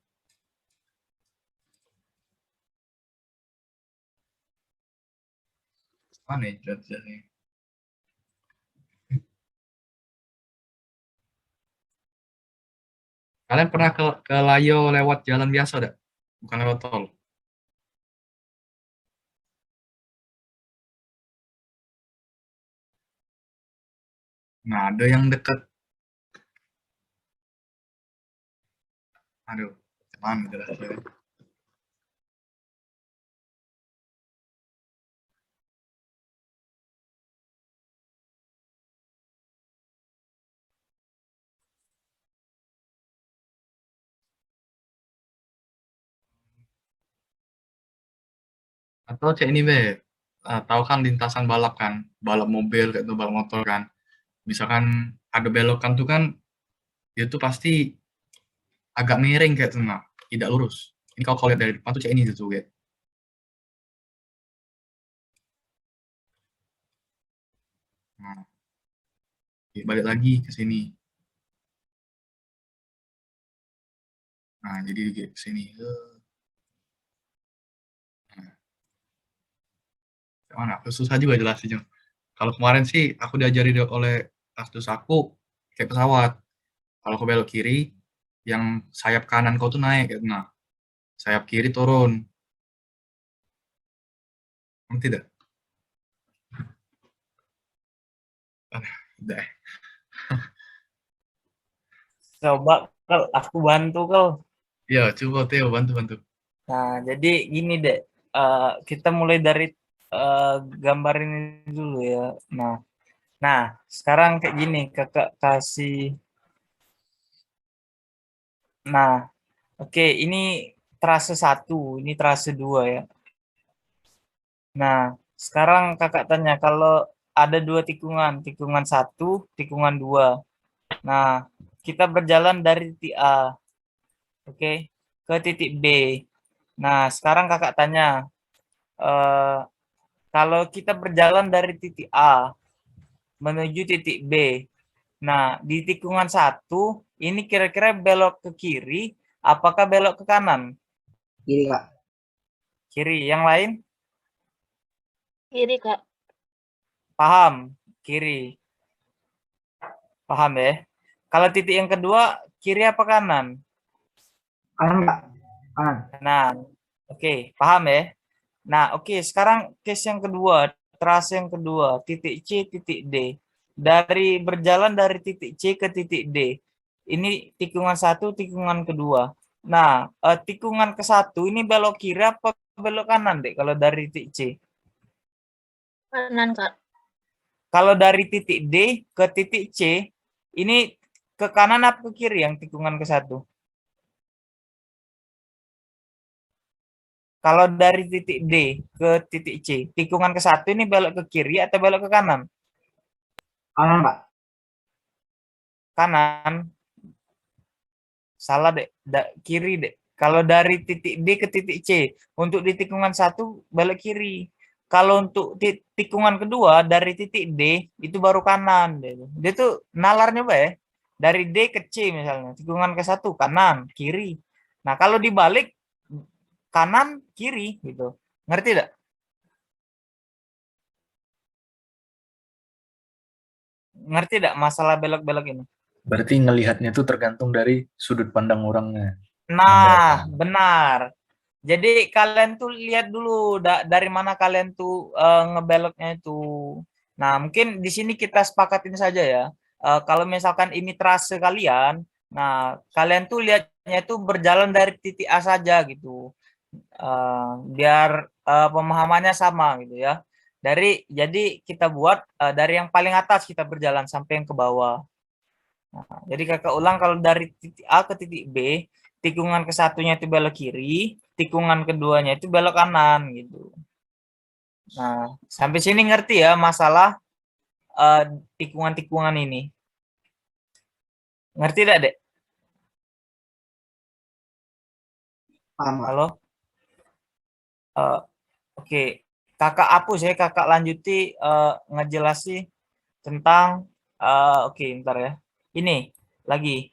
Mana ya jelas-jelasnya? Kalian pernah ke Layo lewat jalan biasa enggak? Bukan lewat tol. Nah, ada yang dekat. Aduh, mana jelasnya? Atau cek ini be, tahu kan lintasan balap kan, balap mobil kayak itu balap motor kan. Misalkan ada belokan tuh kan, dia tuh pasti agak miring kayak tuh nah, tidak lurus. Ini kalau kau lihat dari depan tuh cek ini tuh kayak. Nah, balik lagi ke sini. Nah, jadi kayak ke sini. Nah, mana? Susah juga jelasinnya. Kalau kemarin sih aku diajari oleh astus aku kayak pesawat. Kalau kau belok kiri, yang sayap kanan kau tuh naik gitu. Nah, sayap kiri turun. Ngerti tidak? Udah. Coba kalau aku bantu kalau. Ya, coba Theo bantu. Nah, jadi gini deh, kita mulai dari gambar ini dulu ya. Nah, sekarang kayak gini, kakak kasih. Nah, oke, ini trase 1, ini trase 2 ya. Nah, sekarang kakak tanya kalau ada 2 tikungan, tikungan 1, tikungan 2. Nah, kita berjalan dari titik A, oke, ke titik B. Nah, sekarang kakak tanya, kalau kita berjalan dari titik A menuju titik B, nah di tikungan 1 ini kira-kira belok ke kiri, apakah belok ke kanan? Kiri, Kak. Kiri. Yang lain? Kiri, Kak. Paham? Kiri. Paham ya? Kalau titik yang kedua, kiri apa kanan? Kanan, Kak. Kanan. Kanan. Oke, paham ya? Nah, oke. Sekarang case yang kedua, trase yang kedua, titik C, titik D. Berjalan dari titik C ke titik D. Ini tikungan satu, tikungan kedua. Nah, tikungan ke satu ini belok kiri apa belok kanan, Dek? Kalau dari titik C. Kanan, Kak. Kalau dari titik D ke titik C, ini ke kanan apa ke kiri yang tikungan ke satu? Kalau dari titik D ke titik C, tikungan ke satu ini belok ke kiri atau belok ke kanan? Kanan, Pak. Kanan. Salah, Dek. Kiri, Dek. Kalau dari titik D ke titik C, untuk di tikungan satu belok kiri. Kalau untuk tikungan kedua dari titik D itu baru kanan. Dia tuh nalarnya apa ya? Dari D ke C misalnya, tikungan ke satu kanan, kiri. Nah, kalau dibalik kanan, kiri gitu. Ngerti tidak? Ngerti tidak masalah belok-belok ini? Berarti ngelihatnya itu tergantung dari sudut pandang orangnya. Nah, benar. Jadi kalian tuh lihat dulu dari mana kalian tuh ngebeloknya itu. Nah, mungkin di sini kita sepakatin saja ya. Kalau misalkan ini trase kalian, nah kalian tuh lihatnya itu berjalan dari titik A saja gitu. Biar pemahamannya sama gitu ya. Jadi kita buat dari yang paling atas kita berjalan sampai yang ke bawah. Nah, jadi kakak ulang kalau dari titik A ke titik B, tikungan ke satunya itu belok kiri, tikungan keduanya itu belok kanan gitu. Nah, sampai sini ngerti ya masalah tikungan-tikungan ini. Ngerti tidak, Dek? Paham, Kak. Halo? Oke. Kakak hapus ya, kakak lanjuti ngejelasi tentang oke, ntar ya. Ini lagi.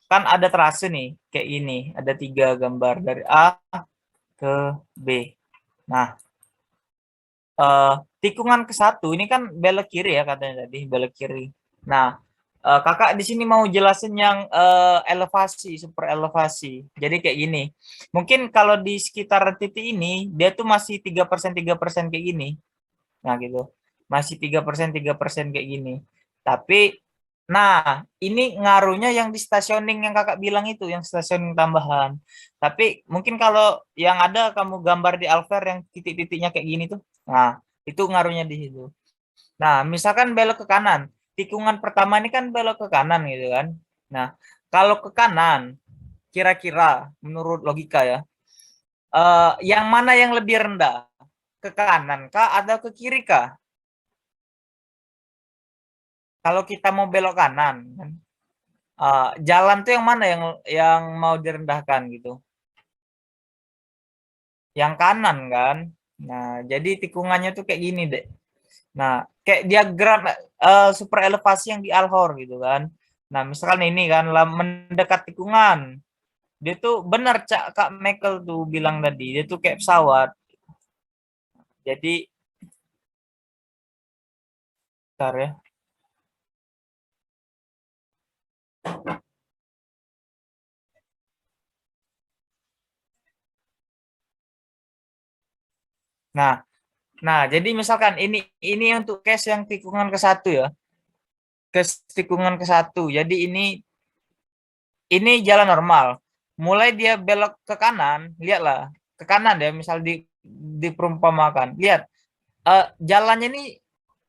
Kan ada trase nih, kayak ini. Ada 3 gambar dari A ke B. Nah, tikungan ke satu ini kan belok kiri ya katanya tadi, belok kiri. Nah, kakak di sini mau jelasin yang elevasi, super elevasi. Jadi kayak gini. Mungkin kalau di sekitar titik ini dia tuh masih 3% kayak gini. Nah, gitu. Masih 3% kayak gini. Tapi nah, ini ngaruhnya yang di stationing yang kakak bilang itu, yang stationing tambahan. Tapi mungkin kalau yang ada kamu gambar di Alver yang titik-titiknya kayak gini tuh. Nah, itu ngaruhnya di situ. Nah, misalkan belok ke kanan. Tikungan pertama ini kan belok ke kanan gitu kan. Nah, kalau ke kanan, kira-kira menurut logika ya, yang mana yang lebih rendah? Ke kanan kah atau ke kiri kah? Kalau kita mau belok kanan, kan, jalan tuh yang mana yang mau direndahkan gitu? Yang kanan kan. Nah, jadi tikungannya tuh kayak gini deh. Nah, kayak diagram super elevasi yang di Alhor gitu kan. Nah, misalkan ini kan mendekat tikungan. Dia tuh benar Kak Michael tuh bilang tadi, dia tuh kayak pesawat. Jadi bentar ya. Nah, jadi misalkan ini untuk case yang tikungan ke satu ya. Tikungan ke satu. Jadi ini jalan normal. Mulai dia belok ke kanan, lihatlah ke kanan ya, misal diperumpamakan. Lihat, jalannya ini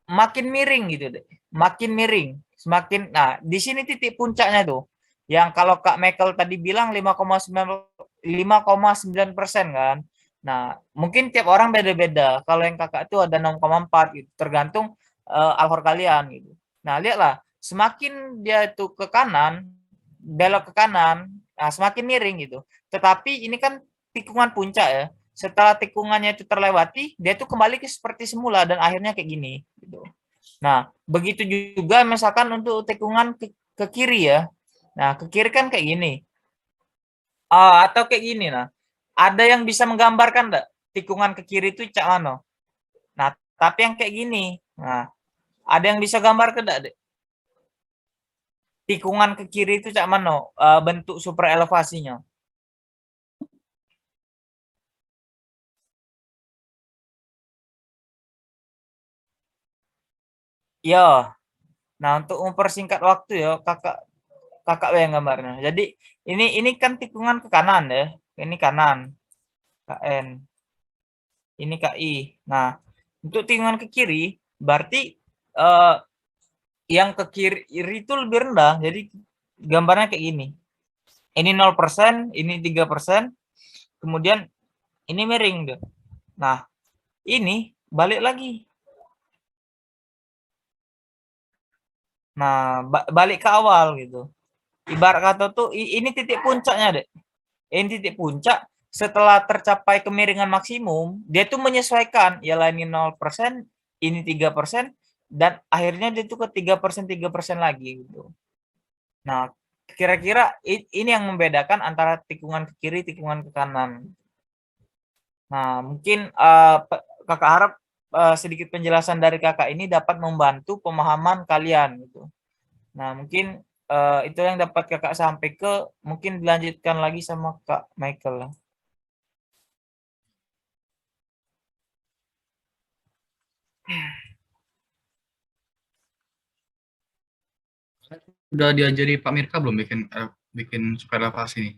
makin miring gitu deh, makin miring, semakin. Nah, di sini titik puncaknya tuh, yang kalau Kak Michael tadi bilang 5,9% kan. Nah, mungkin tiap orang beda-beda. Kalau yang kakak itu ada 0,4 gitu, tergantung alhor kalian gitu. Nah, lihatlah, semakin dia itu ke kanan, belok ke kanan, nah, semakin miring gitu. Tetapi ini kan tikungan puncak ya. Setelah tikungannya itu terlewati, dia tuh kembali ke seperti semula dan akhirnya kayak gini gitu. Nah, begitu juga misalkan untuk tikungan ke kiri ya. Nah, ke kiri kan kayak gini. Atau kayak gini nah. Ada yang bisa menggambarkan enggak tikungan ke kiri itu cak mano? Nah, tapi yang kayak gini. Nah, ada yang bisa gambar ke enggak, Dek? Tikungan ke kiri itu cak mano? Bentuk super elevasinya. Ya. Nah, untuk mempersingkat waktu ya, kakak yang gambarnya. Jadi ini kan tikungan ke kanan ya. Ini kanan. KN. Ini KI. Nah, untuk tikungan ke kiri berarti yang ke kiri itu lebih rendah. Jadi gambarnya kayak gini. Ini 0%, ini 3%. Kemudian ini miring deh. Nah, ini balik lagi. Nah, balik ke awal gitu. Ibarat kata tuh ini titik puncaknya, Dek. Ini titik puncak setelah tercapai kemiringan maksimum, dia tuh menyesuaikan, ya ini 0%, ini 3%, dan akhirnya dia tuh ke 3% lagi gitu. Nah, kira-kira ini yang membedakan antara tikungan ke kiri, tikungan ke kanan. Nah, mungkin kakak harap sedikit penjelasan dari kakak ini dapat membantu pemahaman kalian gitu. Nah, mungkin itu yang dapat kakak sampai ke, mungkin dilanjutkan lagi sama Kak Michael. Udah diajari Pak Mirka belum bikin super elevasi nih?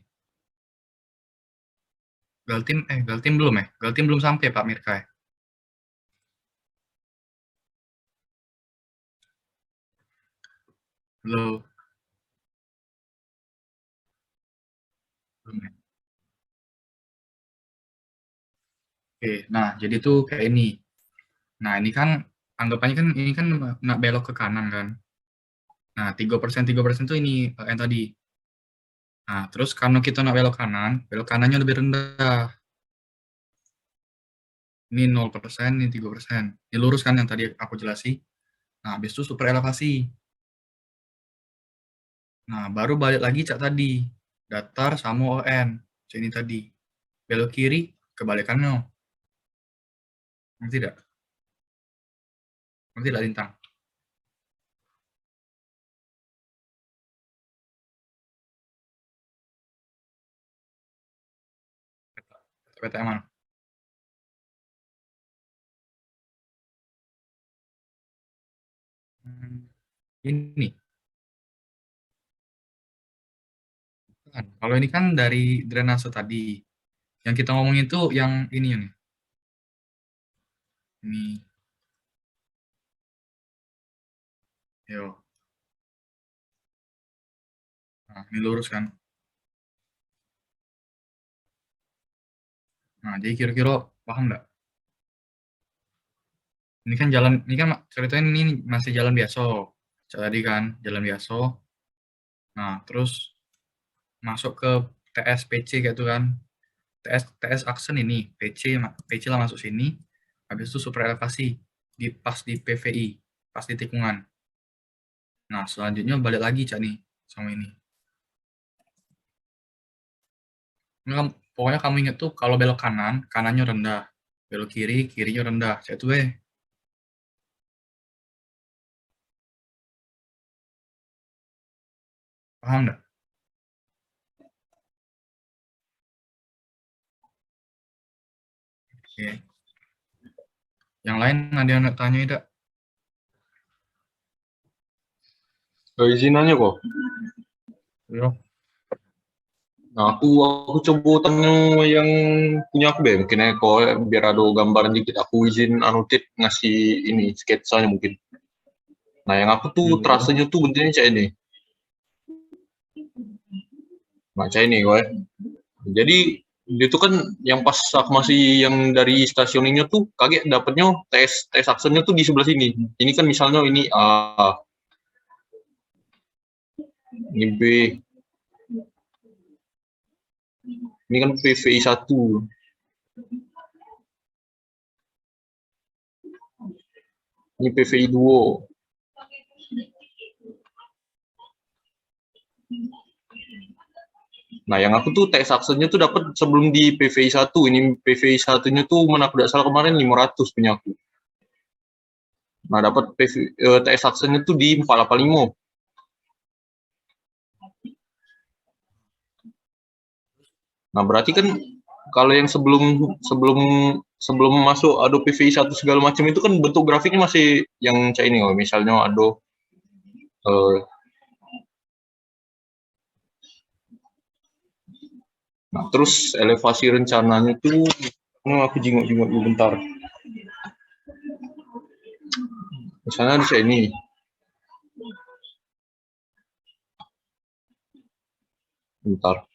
Galtim belum ya? Galtim belum sampai Pak Mirka ya? Halo. Belum ya? Oke, nah jadi tuh kayak ini. Nah, ini kan anggapannya kan ini kan nak belok ke kanan kan. Nah, 3% tuh ini yang tadi. Nah, terus karena kita nak belok kanannya lebih rendah. Ini 0%, ini 3%. Ini lurus kan yang tadi aku jelasin. Nah, habis itu super elevasi. Nah, baru balik lagi cak tadi. Datar sama ON. Cak ini tadi. Belok kiri, kebalikannya. Ngerti tidak? Ngerti tidak, Lintang? PTM mana? Ini. Kan. Kalau ini kan dari drainase tadi. Yang kita ngomongin itu yang ini nih. Ini. Yo. Nah, ini lurus kan. Nah, jadi kira-kira paham nggak? Ini kan jalan, ini kan ceritanya ini masih jalan biasa. Tadi kan, jalan biasa. Nah, terus masuk ke TS PC gitu kan. TS aksen ini, PC lah masuk sini. Habis itu super elevasi pas di PVI, pas di tikungan. Nah, selanjutnya balik lagi Cak nih sama ini. Nah, pokoknya kamu ingat tuh kalau belok kanan, kanannya rendah. Belok kiri, kirinya rendah. Cak itu Paham nggak? Oke. Yang lain ada yang tanya tidak? Izinannya kok. Yo. Nah, aku coba tanya yang punya aku deh, mungkin ya kok biar ada gambaran dikit. Aku izin anotit ngasih ini sketsanya mungkin. Nah, yang aku tuh terasanya tuh bentuknya kayak ini. Nah, kayak ini kok. Jadi dia tuh kan yang pas aku masih yang dari stasiun ini tuh kaget dapetnya tes aksennya tuh di sebelah sini. Ini kan misalnya ini A, ini B, ini kan PVI 1. Ini PVI 2. Nah, yang aku tuh TS Aksennya tuh dapat sebelum di PVI 1. Ini PVI 1-nya tuh mana aku tidak salah kemarin 500 punya aku. Nah, dapat TS Aksennya tuh di 485. Nah, berarti kan kalau yang sebelum sebelum sebelum masuk Adobe PVI 1 segala macam itu kan bentuk grafiknya masih yang kayak ini loh. Misalnya Adobe nah, terus elevasi rencananya tuh aku jingok-jingok dulu bentar. Misalnya di sini. Bentar.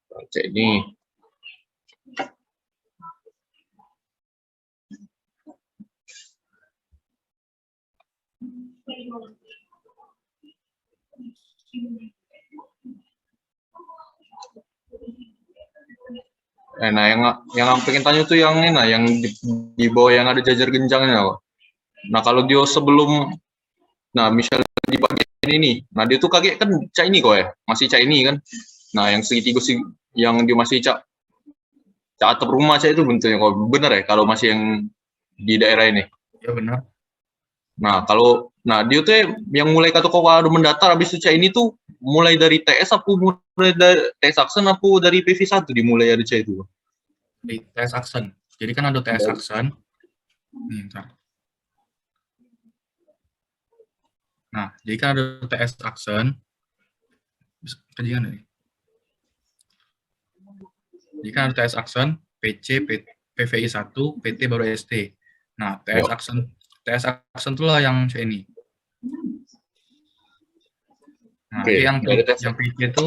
Baca ini. Nah, yang aku pengen tanya tuh yang ini, nah, yang di bawah yang ada jajar genjangnya. Nah, kalau dia sebelum, nah misalnya di bagian ini, nah dia tuh kaget kan cak ini kok ya, masih cak ini kan. Nah, yang segitiga yang dia masih cak atap rumah cak itu bentuknya kok bener ya kalau masih yang di daerah ini. Ya benar. Nah, nah dia tuh yang mulai kata kok ada mendatar habis itu cak ini tuh mulai dari TS apa mulai dari TS Aksen apa dari PV1 dimulai ada cak itu. Di TS Aksen. Jadi kan ada TS Aksen. Nih, bentar. Nah, jadi kan ada TS Aksen. Kajian nih. Jadi kan ada TS Aksen, PC, PVI 1, PT baru ST. Nah, TS Aksen itulah yang saya ini. Nah, Oke, yang dari TS. PC itu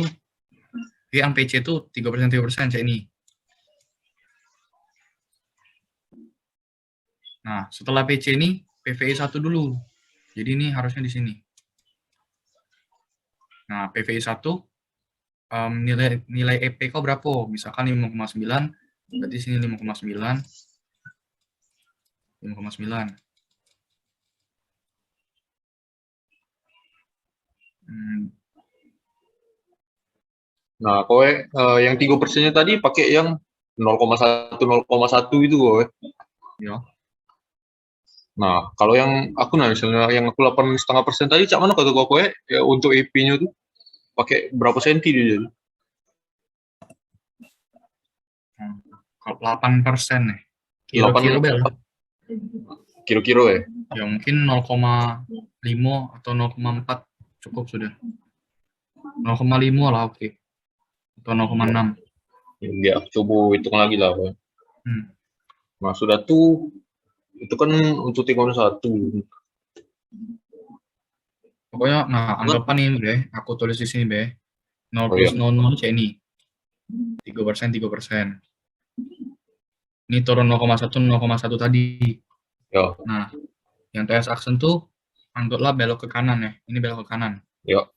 yang PC itu 3% saya ini. Nah, setelah PC ini PVI 1 dulu. Jadi ini harusnya di sini. Nah, PVI 1 nilai EP kau berapa? Misalkan 5,9, berarti sini 5,9. 5,9. Nah, kowe yang 3%-nya tadi pakai yang 0,1 itu kowe. Ya. Nah, kalau yang aku misalnya yang aku 8,5% tadi cak mana kata kowe ya untuk EP-nya tuh pakai berapa senti dia jadi? 8% nih. Kira-kira bel. Kira-kira ya. Ya mungkin 0,5 atau 0,4 cukup sudah. 0,5 lah oke. Atau 0,6. Ya, coba hitung lagi lah. Nah, sudah tuh itu kan untuk tingkat 1. Pokoknya, nah anggapan ini deh, aku tulis di sini deh. 0 Oh, plus iya. 0 cek ini. 3%. Ini turun 0,1 tadi. Ya. Nah, yang TS Aksen tuh anggaplah belok ke kanan ya. Ini belok ke kanan. Ya.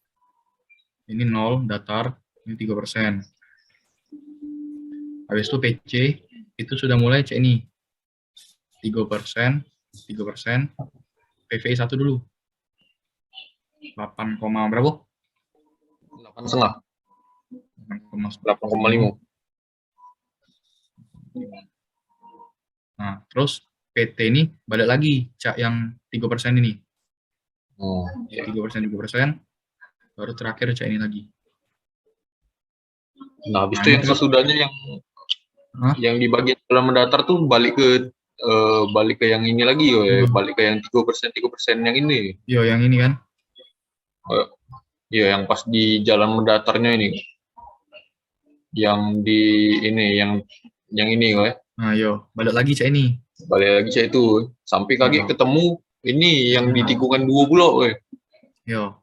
Ini 0 datar, ini 3%. Habis itu PC itu sudah mulai cek ini. 3%, PVI 1 dulu. 8, berapa? 8,5. 8,5. Nah, terus PT ini balik lagi cak yang 3% ini. Oh, ya. 3%, baru terakhir cak ini lagi. Nah, habis itu yang sesudahnya yang di bagian dalam mendatar tuh balik ke yang ini lagi ya, balik ke yang 3% yang ini. Iya, yang ini kan. Iya, yang pas di jalan mendatarnya ini. Yang di ini yang ini ya. Nah, yo, balik lagi cak ini. Balik lagi cak itu sampai kaget ketemu ini yang di tikungan 2 pulau Yo.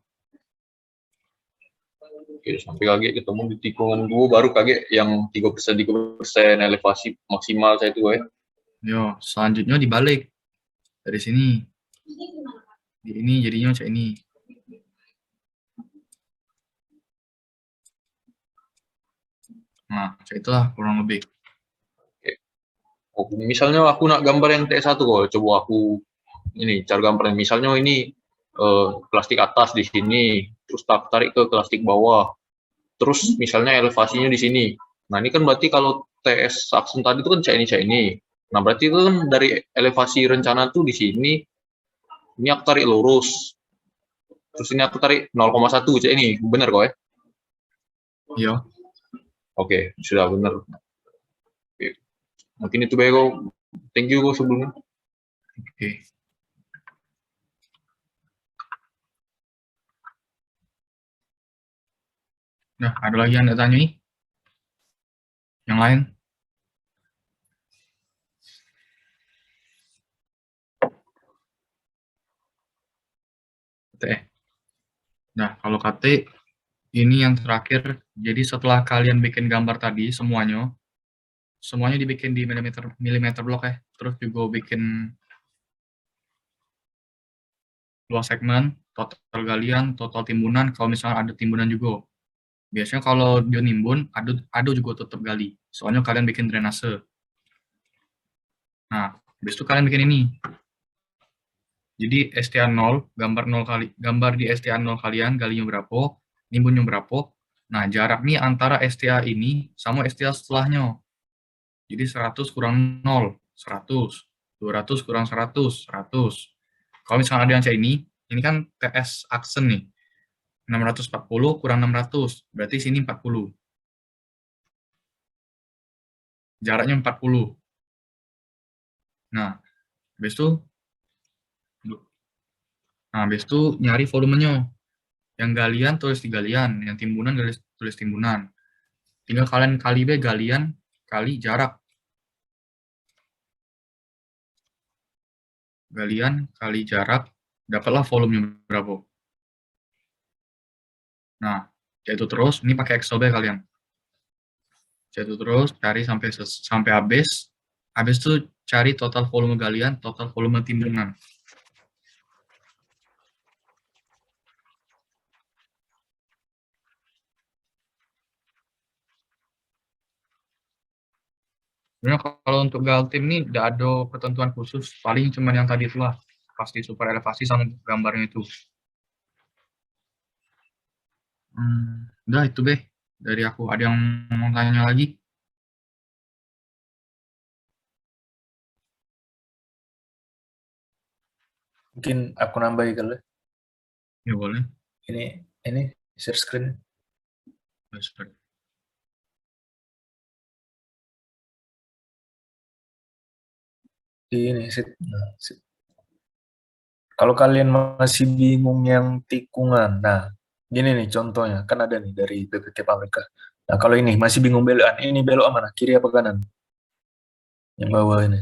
Oke, sampai kaget ketemu di tikungan 2 baru kaget yang 3% elevasi maksimal saya itu Yo, selanjutnya dibalik dari sini. Di ini jadinya cak ini. Nah, cak itulah kurang lebih. Misalnya aku nak gambar yang TS1 kok, coba aku ini cara gambarnya. Misalnya ini plastik atas di sini, terus tarik ke plastik bawah, terus misalnya elevasinya di sini. Nah ini kan berarti kalau TS aksen tadi itu kan cak ini. Nah berarti itu kan dari elevasi rencana tuh di sini, ini aku tarik lurus, terus ini aku tarik 0,1 cak ini, benar kok ya? Iya. Oke, sudah benar. Oke. Mungkin itu baik kok. Thank you kok sebelumnya. Oke. Nah, ada lagi yang Anda tanyai? Yang lain? KT. Nah, kalau KT, ini yang terakhir. Jadi setelah kalian bikin gambar tadi, semuanya dibikin di milimeter block ya. Terus juga bikin luas segmen, total galian, total timbunan, kalau misalnya ada timbunan juga. Biasanya kalau dia nimbun, ada juga tetap gali. Soalnya kalian bikin drainase. Nah, habis itu kalian bikin ini. Jadi STA 0, gambar di STA 0 kalian, galinya berapa, nimbunnya berapa. Nah, jarak nih antara STA ini sama STA setelahnya. Jadi 100 kurang 0, 100. 200 kurang 100, 100. Kalau misalnya ada yang kayak ini kan TS aksen nih. 640 kurang 600, berarti sini 40. Jaraknya 40. Nah, habis itu nyari volumenya. Yang galian tulis di galian, yang timbunan tulis timbunan. Tinggal kalian kali B galian kali jarak. Galian kali jarak, dapatlah volumenya berapa. Nah, itu terus, ini pakai Excel B kalian. Itu terus, cari sampai habis. Habis itu cari total volume galian, total volume timbunan. Sebenarnya kalau untuk Galtim ini tidak ada ketentuan khusus, paling cuma yang tadi itulah, pasti super elevasi sama gambarnya itu. Udah itu deh dari aku. Ada yang mau tanya lagi? Mungkin aku nambahin kali. Ya boleh. Ini share screen. Ini sip. Kalau kalian masih bingung yang tikungan, nah gini nih contohnya, kan ada nih dari BPT Pabrika. Nah kalau ini masih bingung belokan, ini belok mana, kiri apa kanan? Yang bawah ini.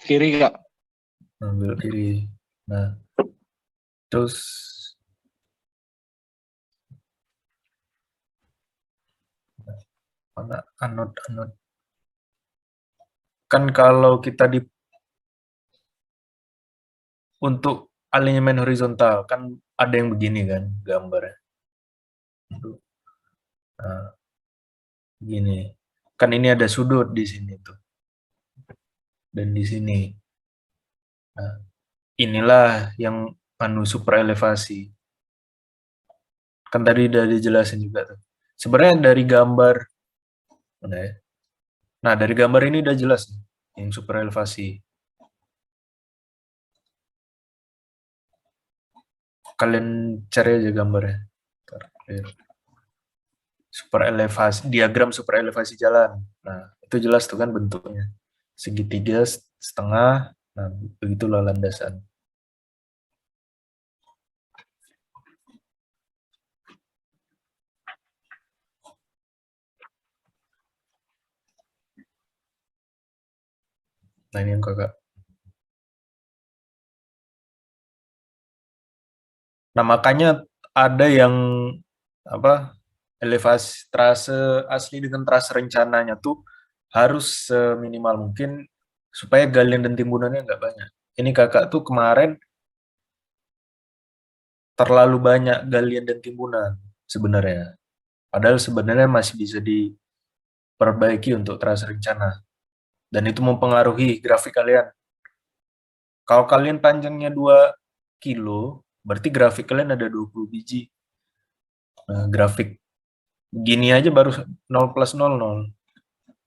Kiri Kak. Nah, belok kiri. Nah, terus mana anode. Kan kalau kita untuk alignment horizontal kan ada yang begini kan gambarnya. Nah, begini. Kan ini ada sudut di sini tuh. Dan di sini. Nah, inilah yang super elevasi. Kan tadi udah dijelasin juga tuh. Sebenarnya dari gambar, nah dari gambar ini udah jelas nih, yang super elevasi. Kalian cari aja gambarnya. Super elevasi, diagram super elevasi jalan. Nah, itu jelas tuh kan bentuknya. Segitiga, setengah, nah begitulah landasan. Nah, ini yang kakak. Nah, makanya ada yang elevasi trase asli dengan trase rencananya tuh harus seminimal mungkin supaya galian dan timbunannya nggak banyak. Ini kakak tuh kemarin terlalu banyak galian dan timbunan sebenarnya. Padahal sebenarnya masih bisa perbaiki untuk terasa rencana. Dan itu mempengaruhi grafik kalian. Kalau kalian panjangnya 2 kilo, berarti grafik kalian ada 20 biji. Nah, grafik gini aja baru 0 plus 0, 0.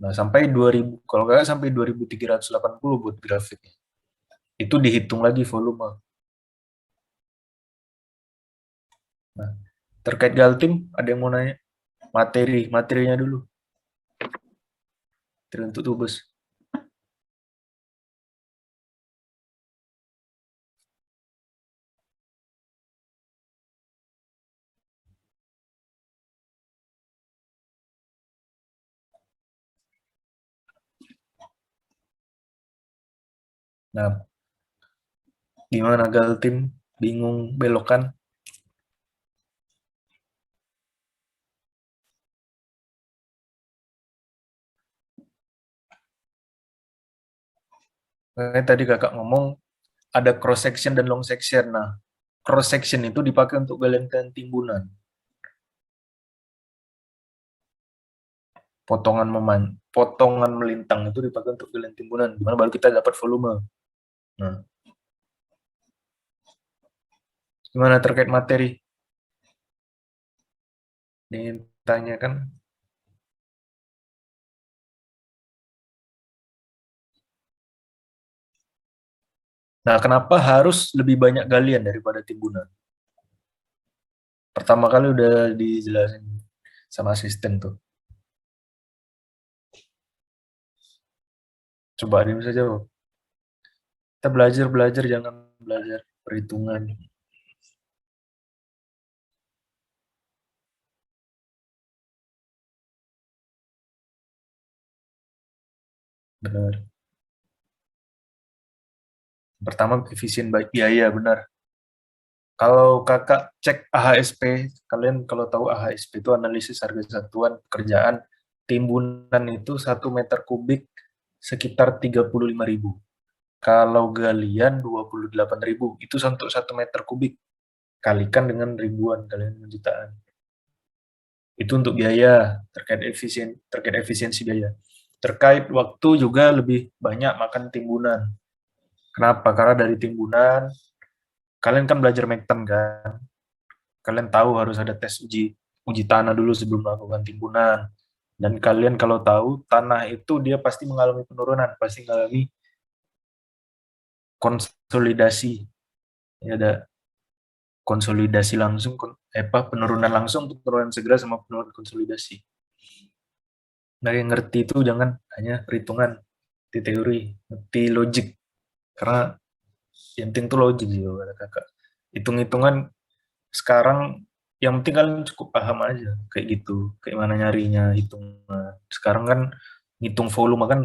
Nah, sampai 2000, kalau nggak sampai 2380 buat grafiknya. Itu dihitung lagi volume. Nah, terkait Galtim, ada yang mau nanya? Materinya dulu. Materi untuk tubes. Nah, gimana Galtim? Bingung belokan? Tadi kakak ngomong ada cross section dan long section. Nah, cross section itu dipakai untuk galian timbunan. Potongan melintang itu dipakai untuk galian timbunan. Dimana baru kita dapat volume. Nah, gimana terkait materi? Ditanyakan. Nah, kenapa harus lebih banyak galian daripada timbunan? Pertama kali udah dijelasin sama asisten tuh. Coba dia bisa jawab. Kita belajar, jangan belajar perhitungan. Benar. Pertama, efisien biaya, benar. Kalau kakak cek AHSP, kalian kalau tahu AHSP itu analisis harga satuan pekerjaan, timbunan itu 1 meter kubik sekitar 35.000. Kalau galian 28.000, itu untuk 1 meter kubik. Kalikan dengan ribuan, kalian jutaan. Itu untuk biaya, terkait efisiensi biaya. Terkait waktu juga lebih banyak makan timbunan. Kenapa? Karena dari timbunan, kalian kan belajar Mekten kan? Kalian tahu harus ada tes uji tanah dulu sebelum melakukan timbunan. Dan kalian kalau tahu, tanah itu dia pasti mengalami penurunan, pasti mengalami konsolidasi. Ya, ada konsolidasi langsung, penurunan langsung, penurunan segera, sama penurunan konsolidasi. Nah, yang ngerti itu jangan hanya perhitungan, di teori, ngerti logik. Karena yang penting itu logik juga, kata kakak. Hitung-hitungan sekarang, yang penting kalian cukup paham aja, kayak gitu. Kayak mana nyarinya, hitungan. Sekarang kan, ngitung volume kan,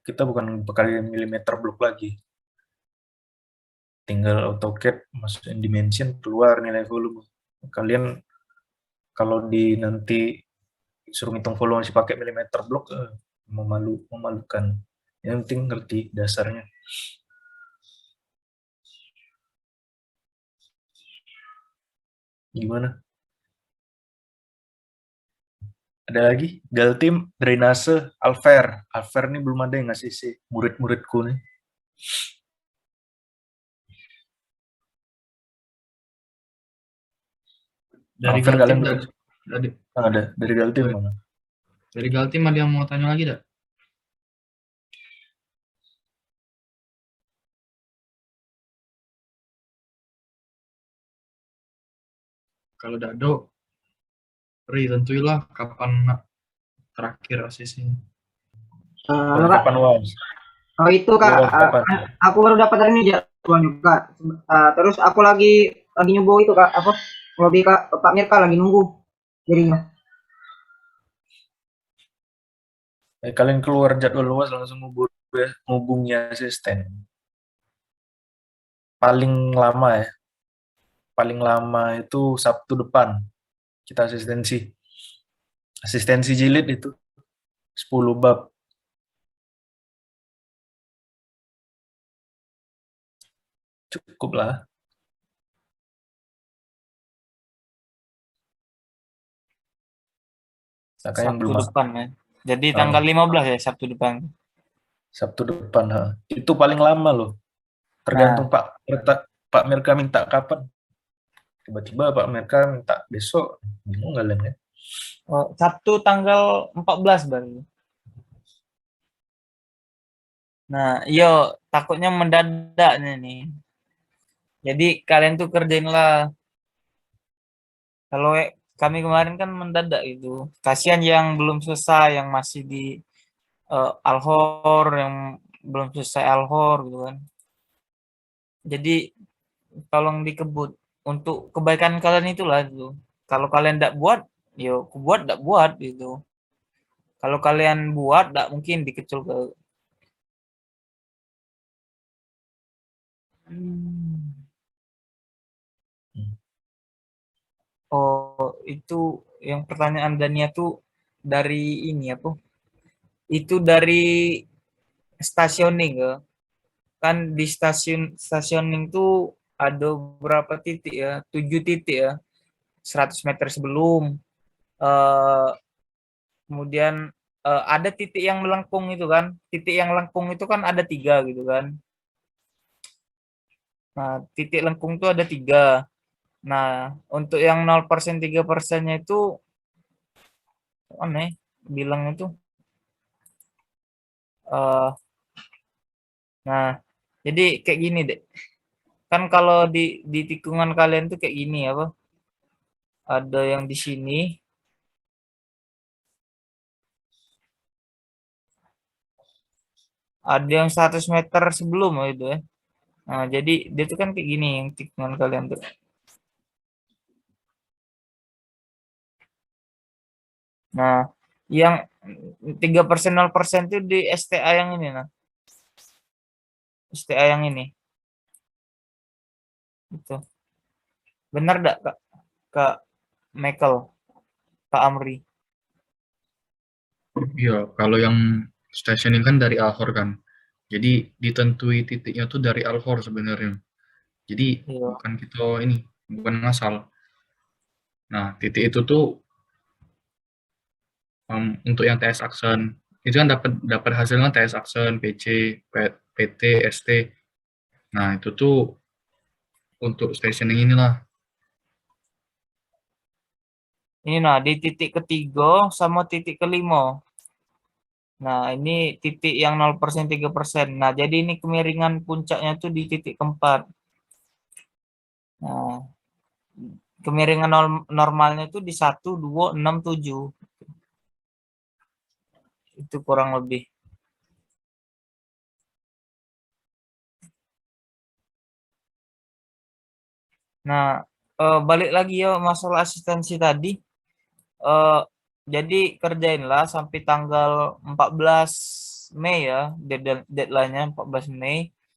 kita bukan pakai milimeter blok lagi. Tinggal AutoCAD, masukin dimension, keluar nilai volume. Kalian, kalau nanti suruh ngitung volume masih pakai milimeter blok, memalukan. Yang penting ngerti dasarnya. Gimana? Ada lagi? Galtim, drainase, Alfer. Alfer ini belum ada yang ngasih sih, murid-muridku nih. Dari Alfer Galtim kalian ada dari Galtim mana? Dari Galtim ada yang mau tanya lagi dah? Kalau Dado, tentuilah kapan terakhir asisinya. Kapan UAS? Oh itu kak, aku baru dapat hari ini jadwalnya kak. Terus aku lagi nyoba itu kak, apa? Lebih kak, Pak Mirka lagi nunggu jadinya. Kalian keluar jadwal luas langsung ngubungnya asisten. Paling lama ya. Paling lama itu Sabtu depan. Kita asistensi. Asistensi jilid itu 10 bab. Cukup lah. Sabtu depan ya. Jadi tanggal 15 ya, Sabtu depan. Sabtu depan. Itu paling lama loh. Tergantung Pak Merka minta kapan. Tiba-tiba Pak Merka minta besok. Bingung kalian ya. Oh, Sabtu tanggal 14 baru. Nah, iyo takutnya mendadaknya nih. Jadi kalian tuh kerjainlah. Kalau kami kemarin kan mendadak itu. Kasihan yang belum selesai, yang masih di Alhor, yang belum selesai Alhor gitu kan. Jadi tolong dikebut untuk kebaikan kalian itulah itu. Kalau kalian tidak buat, yo aku buat tidak buat gitu. Kalau kalian buat, tidak mungkin dikecil ke. Oh, itu yang pertanyaan Dania tuh dari ini apa? Itu dari stationing ya. Kan di stationing tuh ada berapa titik ya? 7 titik ya. 100 meter sebelum. Kemudian ada titik yang melengkung itu kan. Titik yang lengkung itu kan ada 3 gitu kan. Nah, titik lengkung itu ada 3. Nah, untuk yang 0% 3%-nya itu aneh bilang itu nah, jadi kayak gini deh. Kan kalau di tikungan kalian tuh kayak gini apa? Ada yang di sini. Ada yang 100 meter sebelum itu ya. Nah, jadi dia tuh kan kayak gini yang tikungan kalian tuh. Nah, yang 3% 0% itu di STA yang ini nah. STA yang ini. Itu. Benar enggak Kak Michael? Kak Amri? Iya, kalau yang stationing kan dari Alhor kan. Jadi ditentui titiknya tuh dari Alhor sebenarnya. Jadi Iya. bukan kita ini, bukan ngasal. Nah, titik itu tuh untuk yang TS Aksen itu kan dapat hasilnya TS Aksen, PC, PT, ST. Nah, itu tuh untuk stationing inilah. Ini nah di titik ketiga sama titik kelima. Nah, ini titik yang 0% 3%. Nah, jadi ini kemiringan puncaknya tuh di titik keempat. Nah, kemiringan normalnya tuh di 1, 2, 6, 7. Itu kurang lebih. Nah, balik lagi ya masalah asistensi tadi. Jadi kerjainlah sampai tanggal 14 Mei ya, deadline-nya 14 Mei.